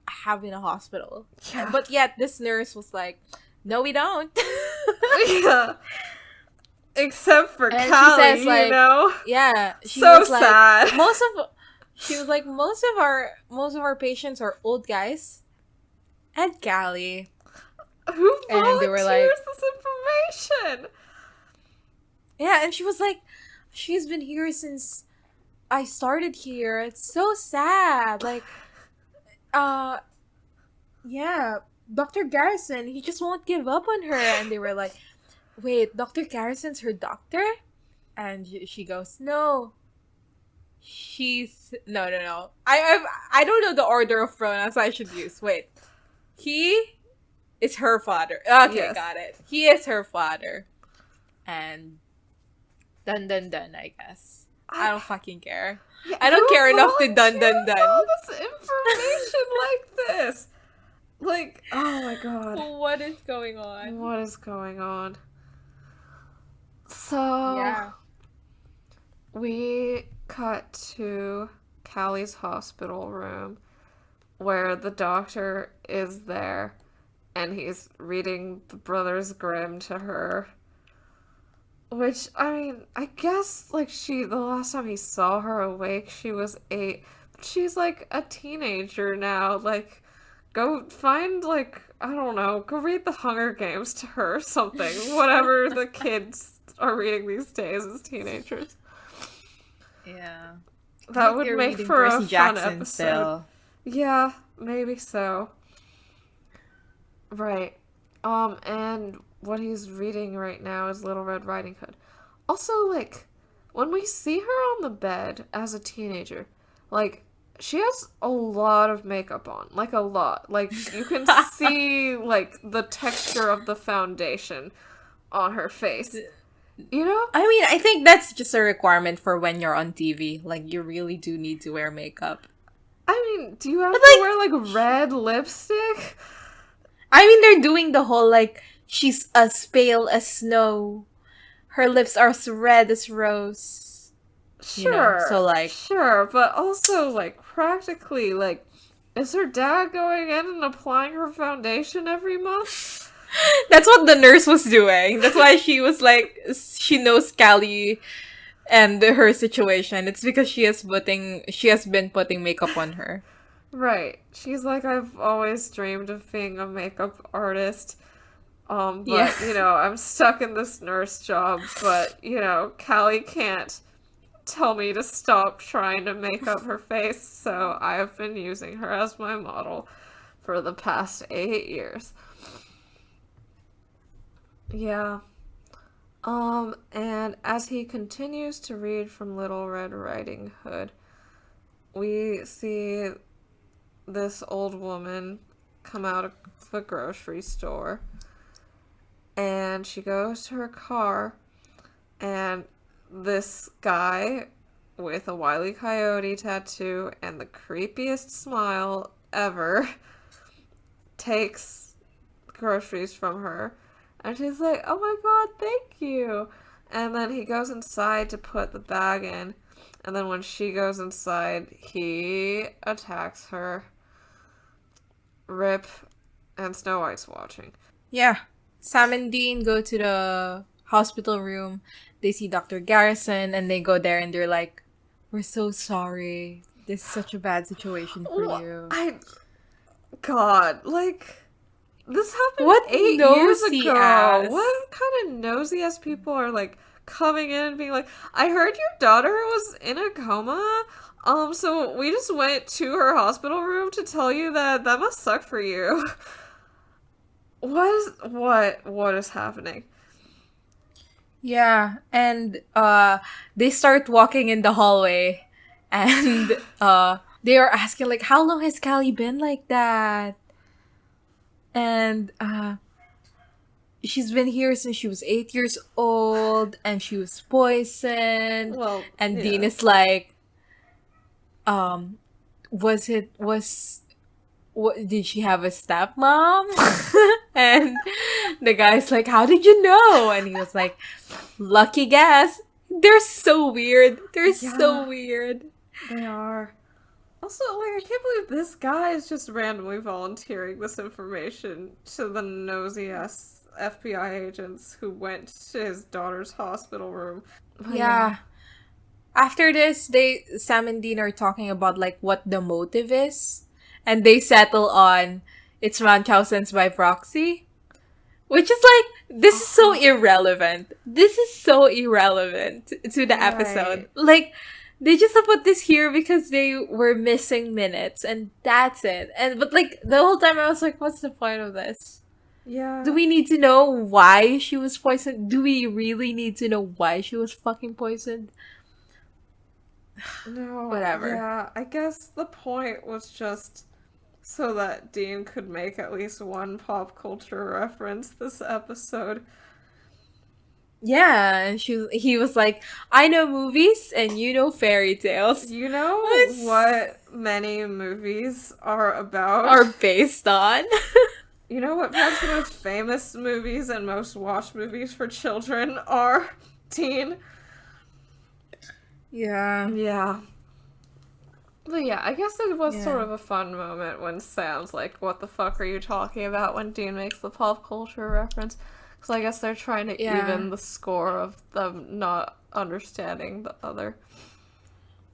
have in a hospital. Yeah. But yet, this nurse was like, no, we don't. Yeah. Except for And she Callie, says, like, you know? Yeah, she So was like, sad. she was like, most of our patients are old guys, and Callie. Who And volunteers they were like- this information? Yeah, and she was like, she's been here since I started here. It's so sad. Like, yeah, Dr. Garrison, he just won't give up on her. And they were like, wait, Dr. Garrison's her doctor? And she goes, no. No. I don't know the order of pronouns I should use. Wait. He is her father. Okay, Yes. got it. He is her father. And dun, I guess. I don't fucking care. Yeah, I don't who care enough to dun. volunteers all this information like this? Like, oh my god. What is going on? What is going on? So, Yeah. we cut to Callie's hospital room where the doctor is there and he's reading the Brothers Grimm to her. Which, I mean, I guess, like, the last time he saw her awake, she was 8. But she's, like, a teenager now. Like, go find, like, I don't know, go read the Hunger Games to her or something. Whatever the kids are reading these days as teenagers. Yeah. That would They're make reading for a Percy fun Jackson episode. still. Yeah, maybe so. Right. And what he's reading right now is Little Red Riding Hood. Also, like, when we see her on the bed as a teenager, like, she has a lot of makeup on. Like, a lot. Like, you can see, like, the texture of the foundation on her face. You know? I mean, I think that's just a requirement for when you're on TV. Like, you really do need to wear makeup. I mean, do you have to wear, like, red lipstick? I mean, they're doing the whole, like, she's as pale as snow. Her lips are as red as rose. Sure. You know, so, like... Sure, but also, like, practically, like, is her dad going in and applying her foundation every month? That's what the nurse was doing. That's why she was, like, she knows Callie and her situation. It's because she has been putting makeup on her. Right. She's like, I've always dreamed of being a makeup artist. But, Yeah. you know, I'm stuck in this nurse job, but, you know, Callie can't tell me to stop trying to make up her face, so I have been using her as my model for the past 8 years. Yeah. And as he continues to read from Little Red Riding Hood, we see this old woman come out of the grocery store, and she goes to her car, and this guy with a Wile E. Coyote tattoo and the creepiest smile ever takes groceries from her, and she's like, oh my god, thank you. And then he goes inside to put the bag in, and then when she goes inside, he attacks her. Rip. And Snow White's watching. Yeah. Sam and Dean go to the hospital room. They see Dr. Garrison, and they go there, and they're like, we're so sorry. This is such a bad situation for you. God, like, this happened What 8 years nosy ago. ass. What kind of nosy ass people are, like, coming in and being like, I heard your daughter was in a coma, so we just went to her hospital room to tell you that must suck for you. What is happening? Yeah, and they start walking in the hallway, and they are asking, like, how long has Callie been like that? And she's been here since she was 8 years old, and she was poisoned. Well, and yeah. Dean is like, what, did she have a stepmom? And the guy's like, how did you know? And he was like, lucky guess. They're so weird. So weird. They are. Also, like, I can't believe this guy is just randomly volunteering this information to the nosy-ass FBI agents who went to his daughter's hospital room. Yeah. After this, Sam and Dean are talking about, like, what the motive is. And they settle on, it's Munchausen's by proxy. Which is like, this is so irrelevant. This is so irrelevant to the episode. Like, they just put this here because they were missing minutes, and that's it. But like, the whole time I was like, what's the point of this? Yeah. Do we need to know why she was poisoned? Do we really need to know why she was fucking poisoned? No. Whatever. Yeah, I guess the point was just so that Dean could make at least one pop culture reference this episode. Yeah, and he was like, I know movies and you know fairy tales. You know what many movies are about? Are based on? You know what perhaps the most famous movies and most watched movies for children are, Dean? Yeah. Yeah. But yeah, I guess it was sort of a fun moment when Sam's like, what the fuck are you talking about, when Dean makes the pop culture reference. Because I guess they're trying to even the score of them not understanding the other.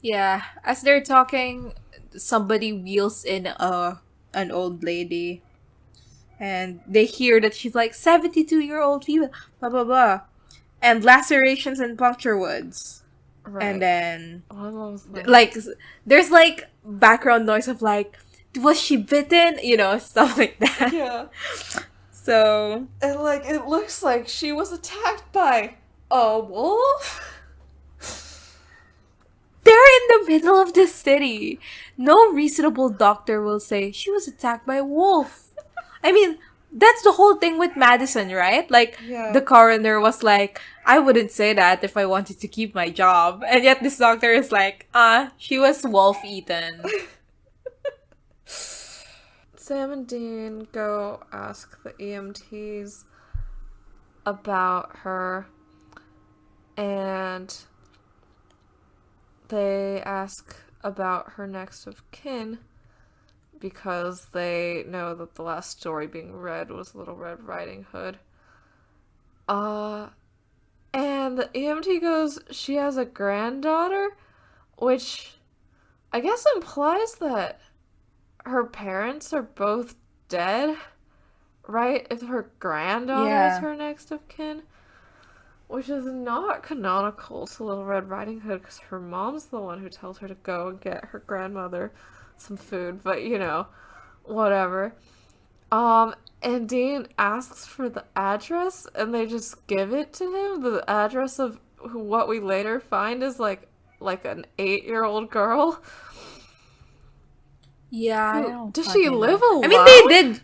Yeah. As they're talking, somebody wheels in an old lady. And they hear that she's like, 72-year-old female, blah, blah, blah. And lacerations and puncture wounds. Right. And then, like, there's, like, background noise of, like, was she bitten? You know, stuff like that. Yeah. So. And, like, it looks like she was attacked by a wolf? they're in the middle of the city. No reasonable doctor will say she was attacked by a wolf. I mean, that's the whole thing with Madison, right? Like, the Yeah. coroner was like, I wouldn't say that if I wanted to keep my job. And yet this doctor is like, she was wolf eaten. Sam and Dean go ask the EMTs about her, and they ask about her next of kin because they know that the last story being read was Little Red Riding Hood. And the EMT goes, she has a granddaughter, which I guess implies that her parents are both dead, right? If her granddaughter is Yeah. her next of kin. Which is not canonical to Little Red Riding Hood because her mom's the one who tells her to go and get her grandmother some food, but whatever. And Dean asks for the address and they just give it to him. The address of what we later find is like an 8-year-old girl. Yeah, I don't Does she fucking live know. alone? I mean,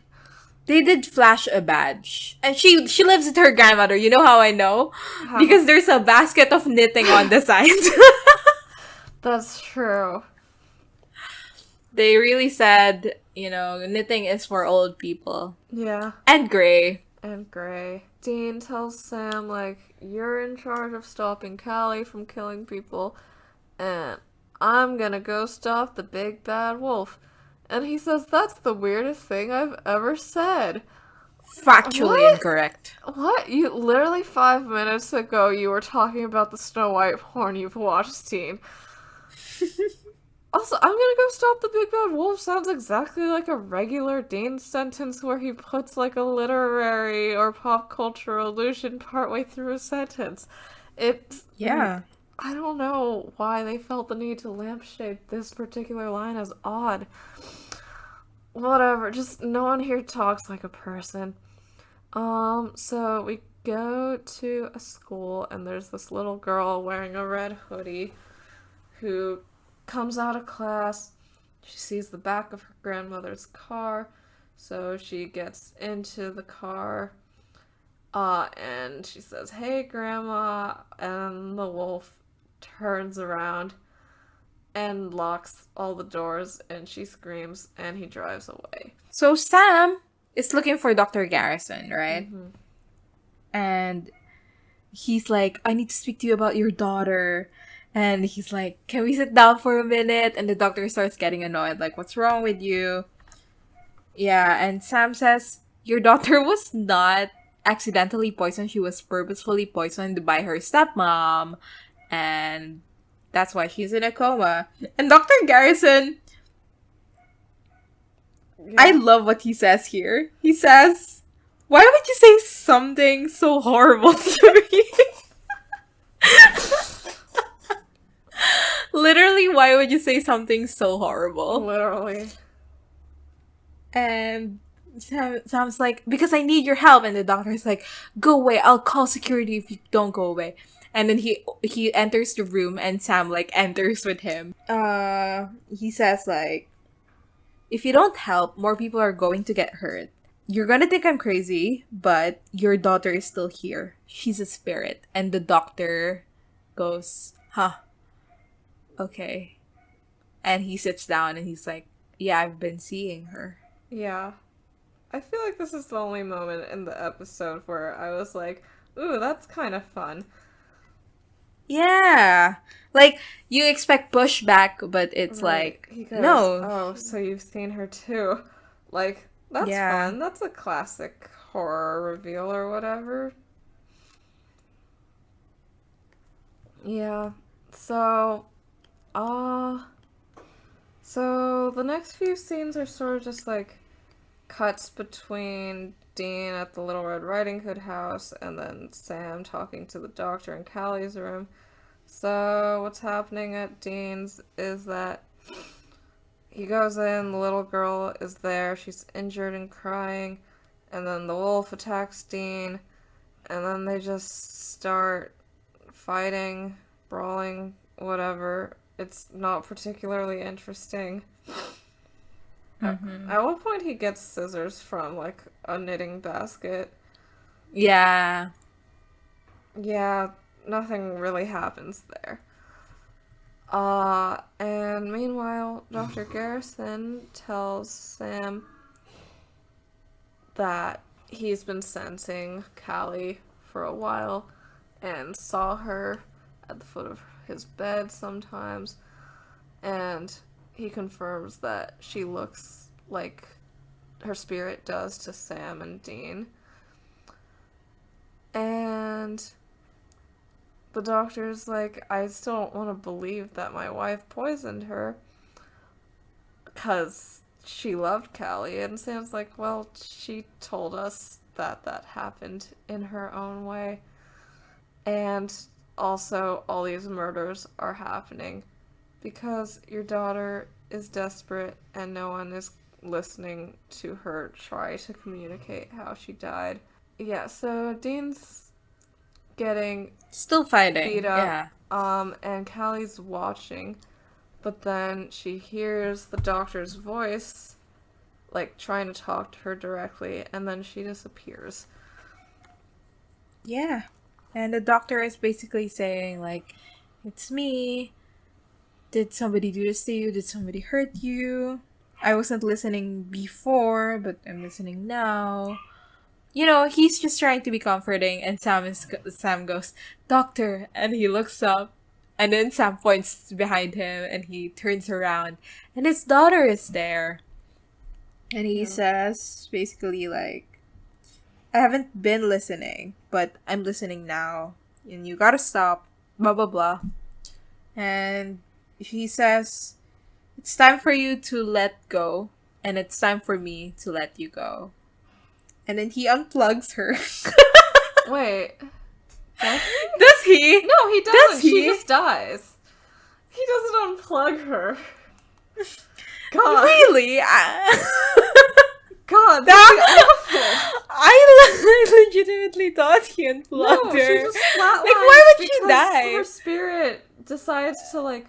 they did flash a badge. And she lives with her grandmother. You know how I know? How? Because there's a basket of knitting on the side. That's true. They really said, knitting is for old people. Yeah. And gray. And Gray. Dean tells Sam, like, you're in charge of stopping Callie from killing people, and I'm gonna go stop the big bad wolf. And he says, that's the weirdest thing I've ever said. Factually What? incorrect. What? You literally 5 minutes ago you were talking about the Snow White porn you've watched, Dean. Also, I'm gonna go stop the big bad wolf sounds exactly like a regular Dean sentence where he puts like a literary or pop culture allusion partway through a sentence. Yeah. I don't know why they felt the need to lampshade this particular line as odd. Whatever, just no one here talks like a person. So we go to a school and there's this little girl wearing a red hoodie who comes out of class. She sees the back of her grandmother's car, so she gets into the car, and she says, "Hey, Grandma," and the wolf turns around and locks all the doors, and she screams, and he drives away. So Sam is looking for Dr. Garrison, right? Mm-hmm. And he's like, I need to speak to you about your daughter. And he's like, can we sit down for a minute? And the doctor starts getting annoyed, like, what's wrong with you? Yeah, and Sam says, your daughter was not accidentally poisoned. She was purposefully poisoned by her stepmom. And that's why she's in a coma. And Dr. Garrison, I love what he says here. He says, why would you say something so horrible to me? Literally, why would you say something so horrible? Literally. And Sam's like, because I need your help. And the doctor's like, go away. I'll call security if you don't go away. And then he enters the room and Sam like enters with him. He says like, if you don't help, more people are going to get hurt. You're gonna think I'm crazy, but your daughter is still here. She's a spirit. And the doctor goes, huh. Okay. And he sits down and he's like, yeah, I've been seeing her. Yeah. I feel like this is the only moment in the episode where I was like, ooh, that's kind of fun. Yeah. Like, you expect pushback, but it's like, He goes, no. oh, so you've seen her too. Like, that's fun. That's a classic horror reveal or whatever. Yeah. So the next few scenes are sort of just like cuts between Dean at the Little Red Riding Hood house and then Sam talking to the doctor in Callie's room. So what's happening at Dean's is that he goes in, the little girl is there, she's injured and crying, and then the wolf attacks Dean, and then they just start fighting, brawling, whatever, it's not particularly interesting. Mm-hmm. At one point, he gets scissors from, like, a knitting basket. Yeah. Yeah, nothing really happens there. And meanwhile, Dr. Garrison tells Sam that he's been sensing Callie for a while and saw her at the foot of his bed sometimes, and he confirms that she looks like her spirit does to Sam and Dean. And the doctor's like, I still don't want to believe that my wife poisoned her because she loved Callie. And Sam's like, well, she told us that that happened in her own way. And also, all these murders are happening because your daughter is desperate and no one is listening to her try to communicate how she died. Yeah, so Dean's getting Still fighting. beat up, Yeah. and Callie's watching, but then she hears the doctor's voice, like, trying to talk to her directly, and then she disappears. Yeah. And the doctor is basically saying, like, it's me. Did somebody do this to you? Did somebody hurt you? I wasn't listening before, but I'm listening now. You know, he's just trying to be comforting, and Sam goes, Doctor, and he looks up, and then Sam points behind him, and he turns around, and his daughter is there. And he says, basically, like, I haven't been listening, but I'm listening now, and you gotta stop, blah, blah, blah. And he says, it's time for you to let go, and it's time for me to let you go. And then he unplugs her. Wait. What? Does he? No, he doesn't. Does he? She just dies. He doesn't unplug her. God. Really? God, that's awful. I legitimately thought he unplugged No, her. she just flatlines. Like, why would she because die? her spirit decides to, like,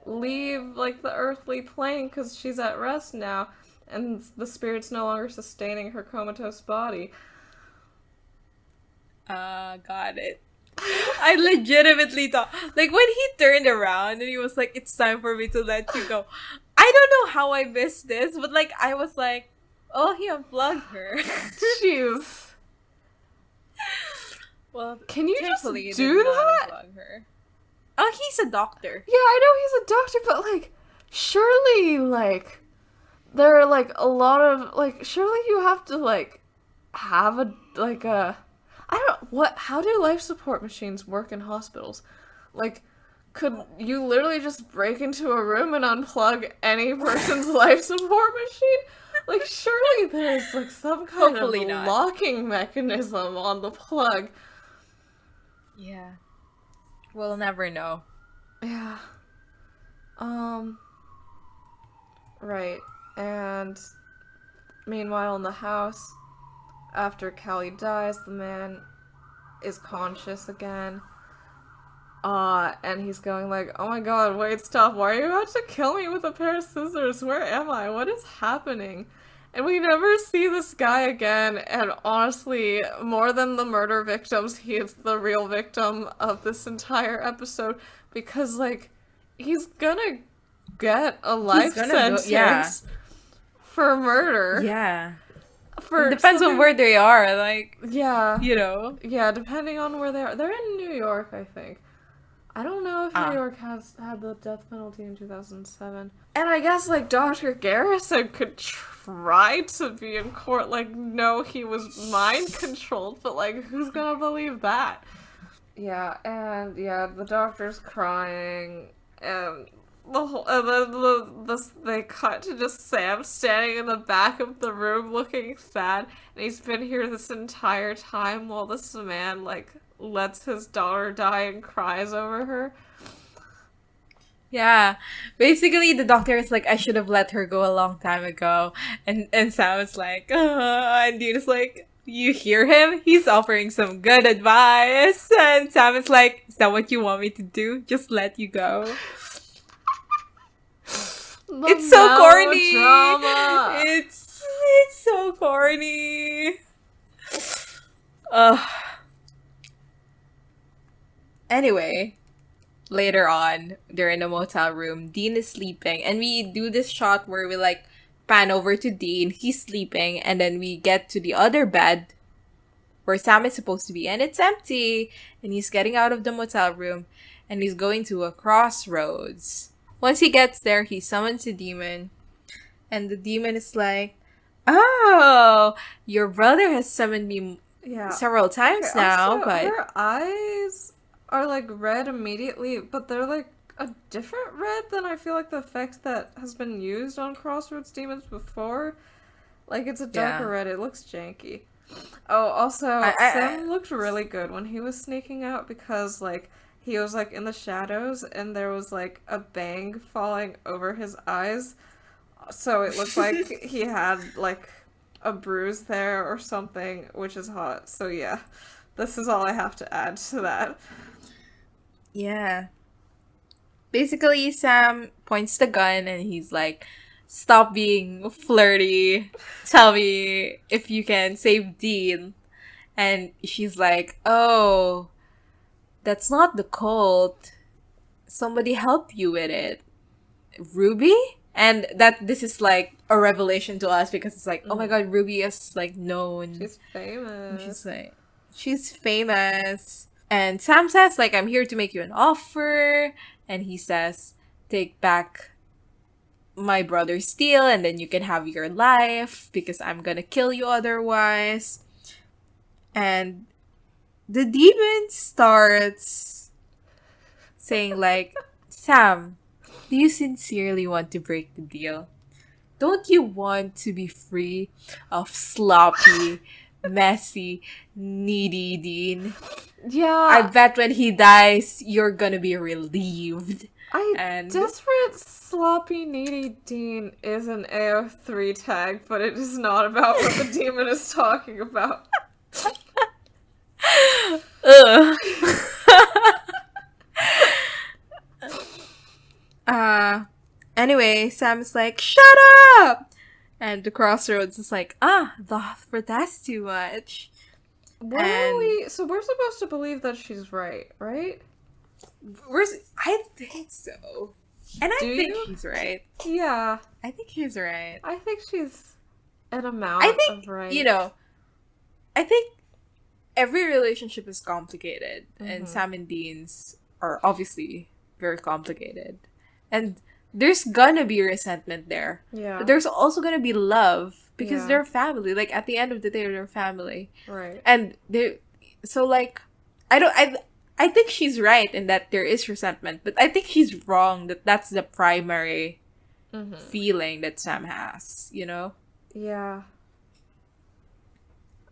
leave, like, the earthly plane because she's at rest now, and the spirit's no longer sustaining her comatose body. Got it. I legitimately thought, like, when he turned around and he was like, it's time for me to let you go. I don't know how I missed this, but, like, I was like, oh, he unplugged her. Jeez. Well, Can you just thankfully he do did not that? unplug her. Oh, he's a doctor. Yeah, I know he's a doctor, but, like, surely, like, there are, like, a lot of, like, surely you have to, like, have a, like, a, I don't, how do life support machines work in hospitals? Like, could you literally just break into a room and unplug any person's life support machine? Like, surely there's, like, some kind Hopefully of not. locking mechanism on the plug. Yeah. We'll never know. Yeah. Right. And meanwhile in the house, after Callie dies, the man is conscious again. And he's going like, oh my god, wait, stop, why are you about to kill me with a pair of scissors? Where am I? What is happening? And we never see this guy again, and honestly, more than the murder victims, he is the real victim of this entire episode, because, like, he's gonna get a life sentence for murder. Yeah. For It depends on something- where they are, like, Yeah. you know. Yeah, depending on where they are. They're in New York, I think. I don't know if New York has had the death penalty in 2007. And I guess, like, Dr. Garrison could try to be in court, like, no, he was mind-controlled, but, like, who's gonna believe that? Yeah, and, yeah, the doctor's crying, and the whole, and then they cut to just Sam standing in the back of the room looking sad, and he's been here this entire time while this man, like, lets his daughter die and cries over her. Yeah. Basically, the doctor is like, I should have let her go a long time ago. And Sam is like, and Dean is like, you hear him? He's offering some good advice. And Sam is like, is that what you want me to do? Just let you go? The It's so corny. melodrama. It's so corny. Ugh. Anyway, later on, they're in a motel room. Dean is sleeping, and we do this shot where we like pan over to Dean. He's sleeping, and then we get to the other bed where Sam is supposed to be, and it's empty. And he's getting out of the motel room, and he's going to a crossroads. Once he gets there, he summons a demon, and the demon is like, "Oh, your brother has summoned me several times now, also, but her eyes are like red immediately, but they're like a different red than I feel like the effect that has been used on Crossroads demons before. Like it's a darker red. It looks janky. Oh, also, Sam looked really good when he was sneaking out because like he was like in the shadows and there was like a bang falling over his eyes, so it looked like he had like a bruise there or something, which is hot. So yeah, this is all I have to add to that. yeah." Basically, Sam points the gun and he's like, "Stop being flirty. Tell me if you can save Dean." And she's like, "Oh, that's not the cult. Somebody help you with it. Ruby?" And this is like a revelation to us because it's like, oh my god, Ruby is like known. She's famous. She's famous. And Sam says, like, "I'm here to make you an offer." And he says, "Take back my brother's steel and then you can have your life because I'm gonna kill you otherwise." And the demon starts saying like, "Sam, do you sincerely want to break the deal? Don't you want to be free of sloppy, messy, needy Dean? Yeah. I bet when he dies, you're gonna be relieved." Desperate, sloppy, needy Dean is an AO3 tag, but it is not about what the demon is talking about. Ugh. Anyway, Sam's like, "Shut up!" And the Crossroads is like, that's too much. So we're supposed to believe that she's right? I think so. And I think she's right. Yeah. I think she's right. I think she's an amount of right. I think every relationship is complicated. And Sam and Dean's are obviously very complicated. And there's gonna be resentment there. Yeah. But there's also gonna be love because they're family. Like, at the end of the day, they're family. Right. And I think she's right in that there is resentment, but I think she's wrong that that's the primary feeling that Sam has, you know? Yeah.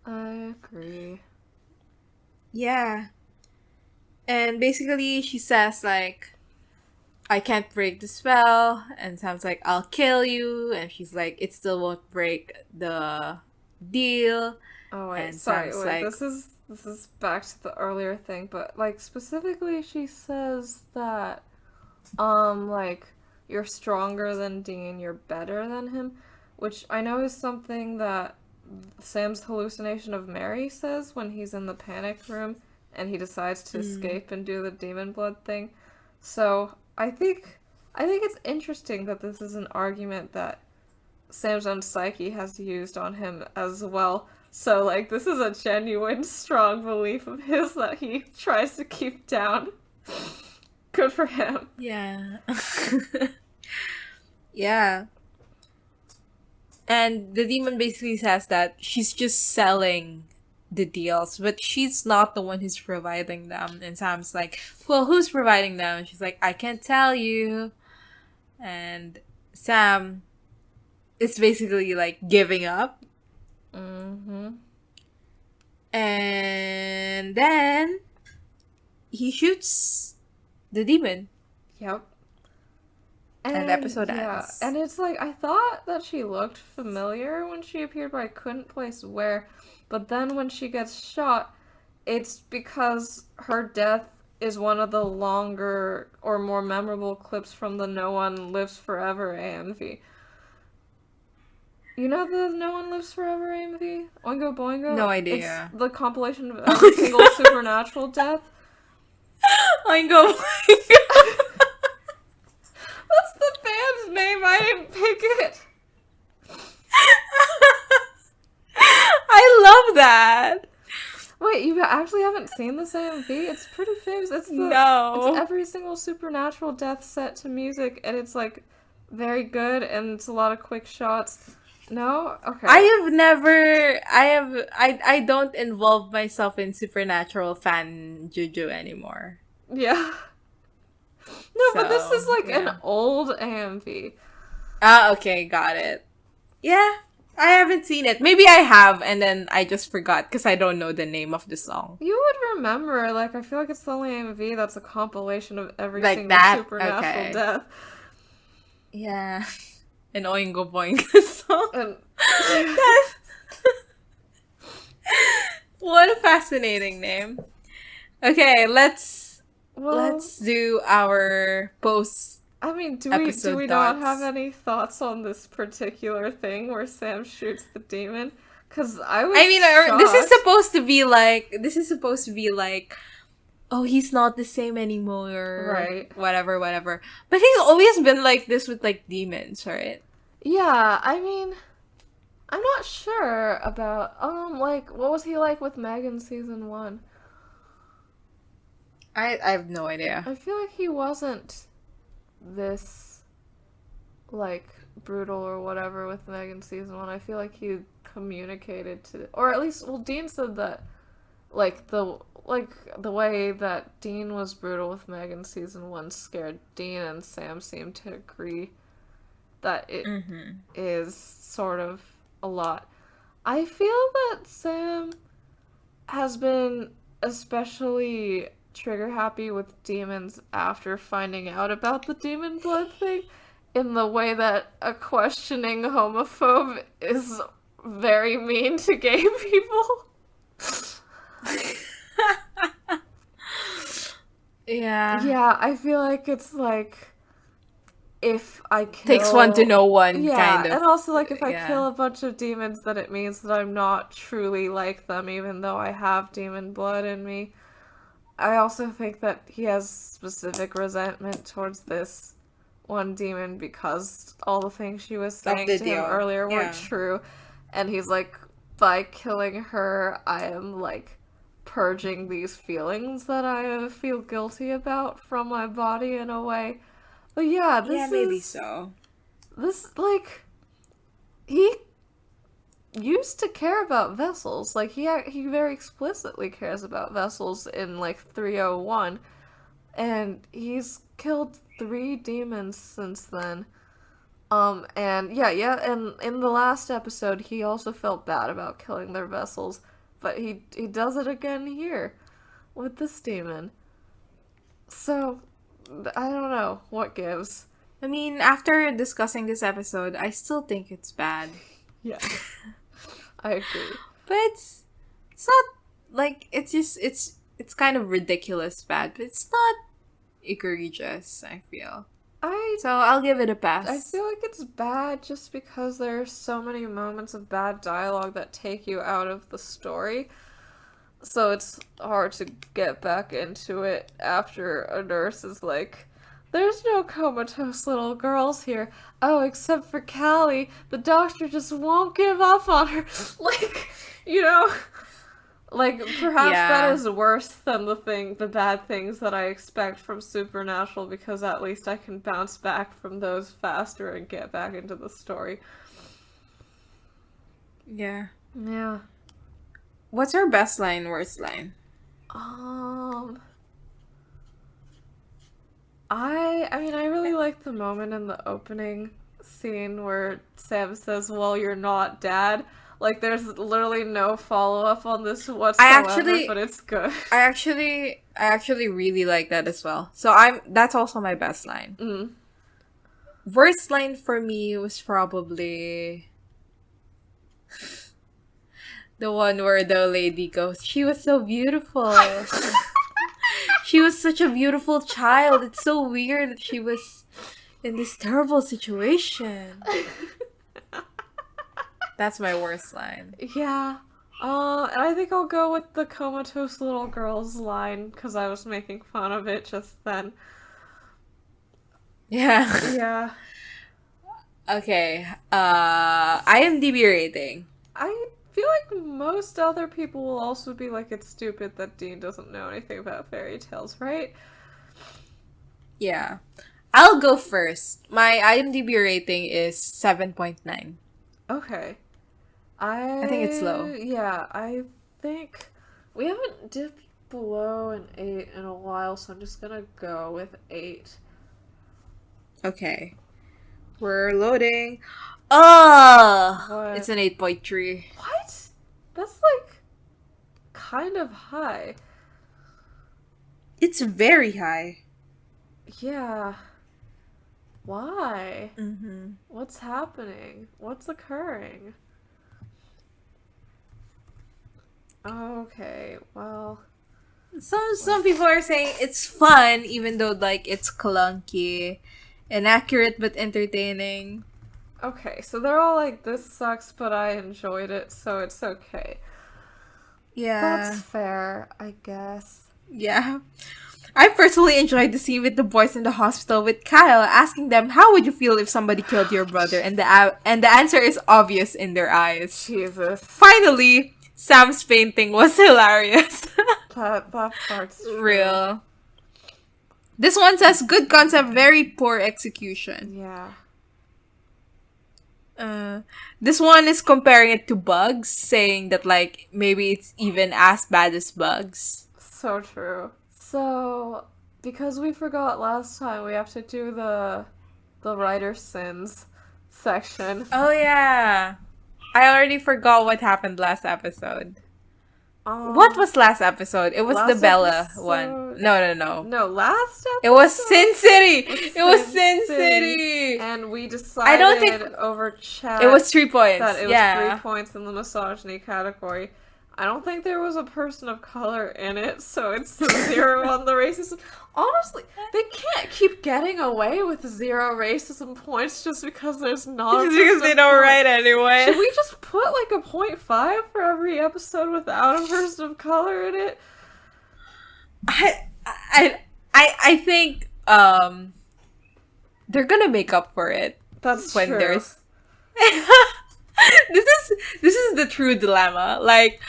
I agree. Yeah. And basically, she says, like, "I can't break the spell." And Sam's like, "I'll kill you." And she's like, "It still won't break the deal." Oh, wait. And Sorry. Sam's Wait, like, this is back to the earlier thing, but, like, specifically she says that, like, you're stronger than Dean, you're better than him, which I know is something that Sam's hallucination of Mary says when he's in the panic room and he decides to escape and do the demon blood thing. So I think it's interesting that this is an argument that Sam's own psyche has used on him as well. So, like, this is a genuine, strong belief of his that he tries to keep down. Good for him. yeah. Yeah. And the demon basically says that she's just selling the deals, but she's not the one who's providing them. And Sam's like, "Well, who's providing them?" And she's like, "I can't tell you." And Sam is basically like giving up. And then he shoots the demon. Yep. And the episode ends. And it's like, I thought that she looked familiar when she appeared, but I couldn't place where. But then when she gets shot, it's because her death is one of the longer or more memorable clips from the No One Lives Forever AMV. You know the No One Lives Forever AMV? Oingo Boingo? No It's idea. the compilation of every single supernatural death. Oingo. That's the band's name, I didn't pick it. I love that. Wait, you actually haven't seen this AMV? It's pretty famous. It's No. every single supernatural death set to music, and it's like very good, and it's a lot of quick shots. No? Okay. I don't involve myself in supernatural fan juju anymore. Yeah. No, but this is like an yeah. old AMV. Okay, got it. Yeah, I haven't seen it. Maybe I have, and then I just forgot because I don't know the name of the song. You would remember, like, I feel like it's the only AMV that's a compilation of every Like single that? supernatural Okay. death. Yeah. An Oingo Boingo song. And What a fascinating name. Okay, let's do our post. I mean, do episode we not thoughts. have any thoughts on this particular thing where Sam shoots the demon? Because I was This is shocked. supposed to be like, oh, he's not the same anymore. Right. Whatever. But he's always been like this with like demons, right? Yeah, I mean, I'm not sure about, like, what was he like with Meg in season 1? I have no idea. I feel like he wasn't this, like, brutal or whatever with Meg in season 1. I feel like he communicated to, or at least, well, Dean said that, like, the way that Dean was brutal with Meg in season 1 scared Dean, and Sam seemed to agree that it is sort of a lot. I feel that Sam has been especially trigger happy with demons after finding out about the demon blood thing, in the way that a questioning homophobe is very mean to gay people. Yeah. Yeah, I feel like it's like, if I kill... Takes one to know one, yeah, kind of. and also, like, if I yeah. kill a bunch of demons, then it means that I'm not truly like them, even though I have demon blood in me. I also think that he has specific resentment towards this one demon because all the things she was saying to him earlier weren't true. And he's like, by killing her, I am, like, purging these feelings that I feel guilty about from my body in a way. But yeah, maybe so. This, like, he used to care about vessels. Like, he very explicitly cares about vessels in, like, 301. And he's killed 3 demons since then. And and in the last episode, he also felt bad about killing their vessels. But he does it again here with this demon. So, I don't know what gives. I mean, after discussing this episode, I still think it's bad. Yeah. I agree. But it's not like it's kind of ridiculous bad, but it's not egregious, I feel. So I'll give it a pass. I feel like it's bad just because there are so many moments of bad dialogue that take you out of the story. So it's hard to get back into it after a nurse is like, there's no comatose little girls here. Oh, except for Callie. The doctor just won't give up on her. Like, you know, like, perhaps that is worse than the bad things that I expect from Supernatural, because at least I can bounce back from those faster and get back into the story. Yeah. Yeah. What's our best line, worst line? I mean, I really like the moment in the opening scene where Sam says, well, you're not Dad. Like, there's literally no follow-up on this whatsoever, but it's good. I actually really like that as well. So that's also my best line. Worst line for me was probably the one where the lady goes, she was so beautiful. She was such a beautiful child. It's so weird that she was in this terrible situation. That's my worst line. Yeah. And I think I'll go with the comatose little girl's line, because I was making fun of it just then. Yeah. Yeah. Okay. IMDb rating. I feel like most other people will also be like, it's stupid that Dean doesn't know anything about fairy tales, right? Yeah. I'll go first. My IMDb rating is 7.9. Okay. I think it's low. Yeah, I think we haven't dipped below an 8 in a while, so I'm just gonna go with 8. Okay. We're loading. Oh! What? It's an 8.3. What? That's like kind of high. It's very high. Yeah. Why? Mm-hmm. What's happening? What's occurring? Okay, well. Some people are saying it's fun, even though like it's clunky, inaccurate but entertaining. Okay, so they're all like, this sucks, but I enjoyed it, so it's okay. Yeah. That's fair, I guess. Yeah. I personally enjoyed the scene with the boys in the hospital with Kyle asking them, "How would you feel if somebody killed your brother?" And the answer is obvious in their eyes. Jesus. Finally, Sam's fainting was hilarious. That part's true. Real. This one says good concept, very poor execution. Yeah. This one is comparing it to Bugs, saying that like maybe it's even as bad as Bugs. So true. So, because we forgot last time, we have to do the writer sins section. Oh yeah. I already forgot what happened last episode. What was last episode? It was the Bella one. No. No, last episode? It was Sin City! It was Sin Sin City! And we decided I don't think over chat it was 3 points. that it was yeah. 3 points in the misogyny category. I don't think there was a person of color in it, so it's 0 on the racism. Honestly, they can't keep getting away with 0 racism points just because there's not a Just because they don't write anyway. Should we just put like a 0.5 for every episode without a person of color in it? I think they're gonna make up for it. That's when true. There's this is the true dilemma. Like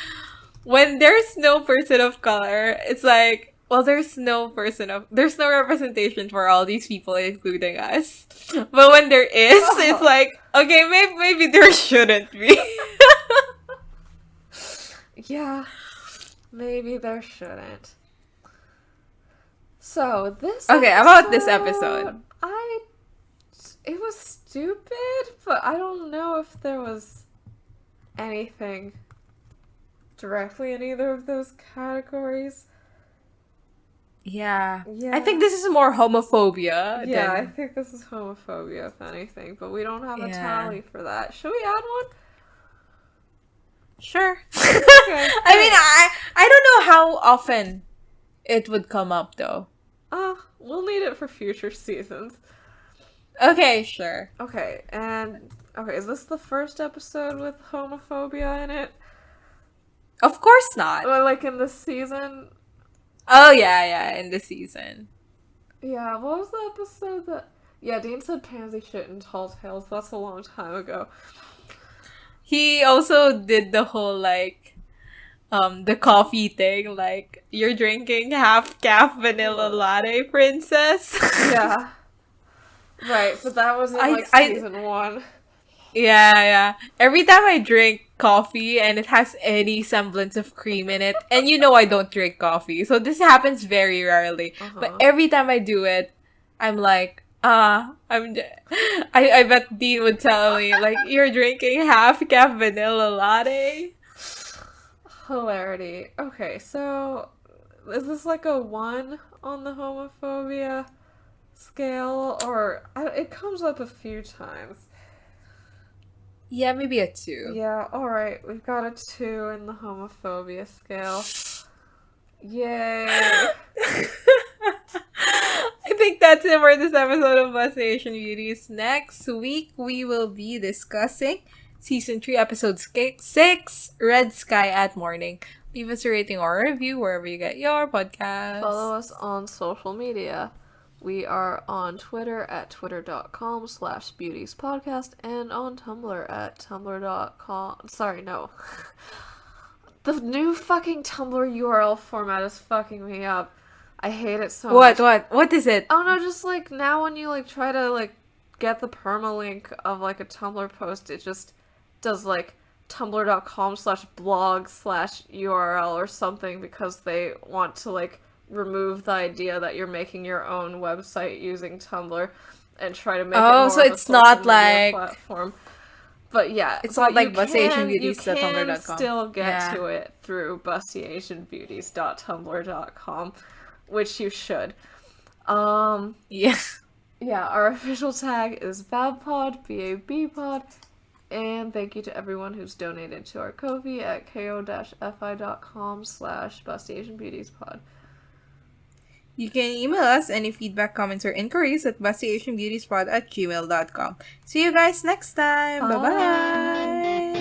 when there's no person of color, it's like, well, there's no representation for all these people, including us. But when there is, it's like, okay, maybe there shouldn't be. Yeah, maybe there shouldn't. So this about this episode. It was stupid, but I don't know if there was anything directly in either of those categories. Yeah. I think this is more homophobia. Yeah, I think this is homophobia, if anything, but we don't have a tally for that. Should we add one? Sure. Okay. I mean, I don't know how often it would come up, though. We'll need it for future seasons. Okay, sure. Okay, is this the first episode with homophobia in it? Of course not. Or like in the season? Oh, yeah, in the season. Yeah, what was the episode that... Yeah, Dean said pansy shit in Tall Tales. That's a long time ago. He also did the whole, like, the coffee thing. Like, you're drinking half-calf vanilla latte, princess. Yeah. Right, but that was in, season 1. Yeah. Every time I drink coffee and it has any semblance of cream in it, and you know I don't drink coffee, so this happens very rarely. But every time I do it, I'm like, I bet Dean would tell me, like, you're drinking half-calf vanilla latte. Hilarity. Okay, so is this like a 1 on the homophobia scale, or it comes up a few times? Yeah, maybe a 2. Yeah, alright, we've got a 2 in the homophobia scale. Yay! think that's it for this episode of Bus Asian Beauties. Next week, we will be discussing Season 3, Episode 6, Red Sky at Morning. Leave us a rating or a review wherever you get your podcast. Follow us on social media. We are on Twitter at twitter.com/beautiespodcast and on Tumblr at tumblr.com. Sorry, no. The new fucking Tumblr URL format is fucking me up. I hate it so much. What is it? Oh no, just like now when you like try to like get the permalink of like a Tumblr post, it just does like tumblr.com/blog/URL or something because they want to like remove the idea that you're making your own website using Tumblr and try to make it more so of it's a not social media like platform. But yeah, it's not like you can busasianbeauties.tumblr.com. still get to it through busasianbeauties.tumblr.com, which you should. Yeah. Yeah, our official tag is BABPOD, BABPOD, and thank you to everyone who's donated to our Ko-fi at ko-fi.com/busasianbeautiespod. You can email us any feedback, comments, or inquiries at busasianbeautiespod@gmail.com. See you guys next time. Bye-bye.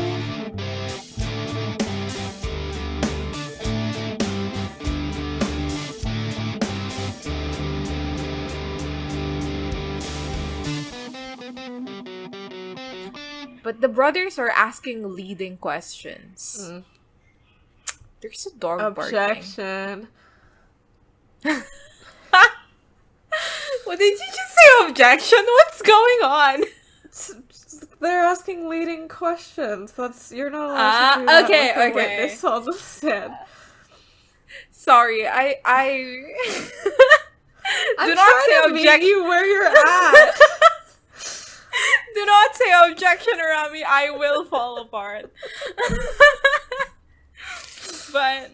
But the brothers are asking leading questions. There's a dog barking. Objection. What did you just say? Objection? What's going on? They're asking leading questions. You're not allowed to do that with a witness on the stand. Sorry, I I'm do not say trying to meet you where you're at. Do not say objection around me. I will fall apart. But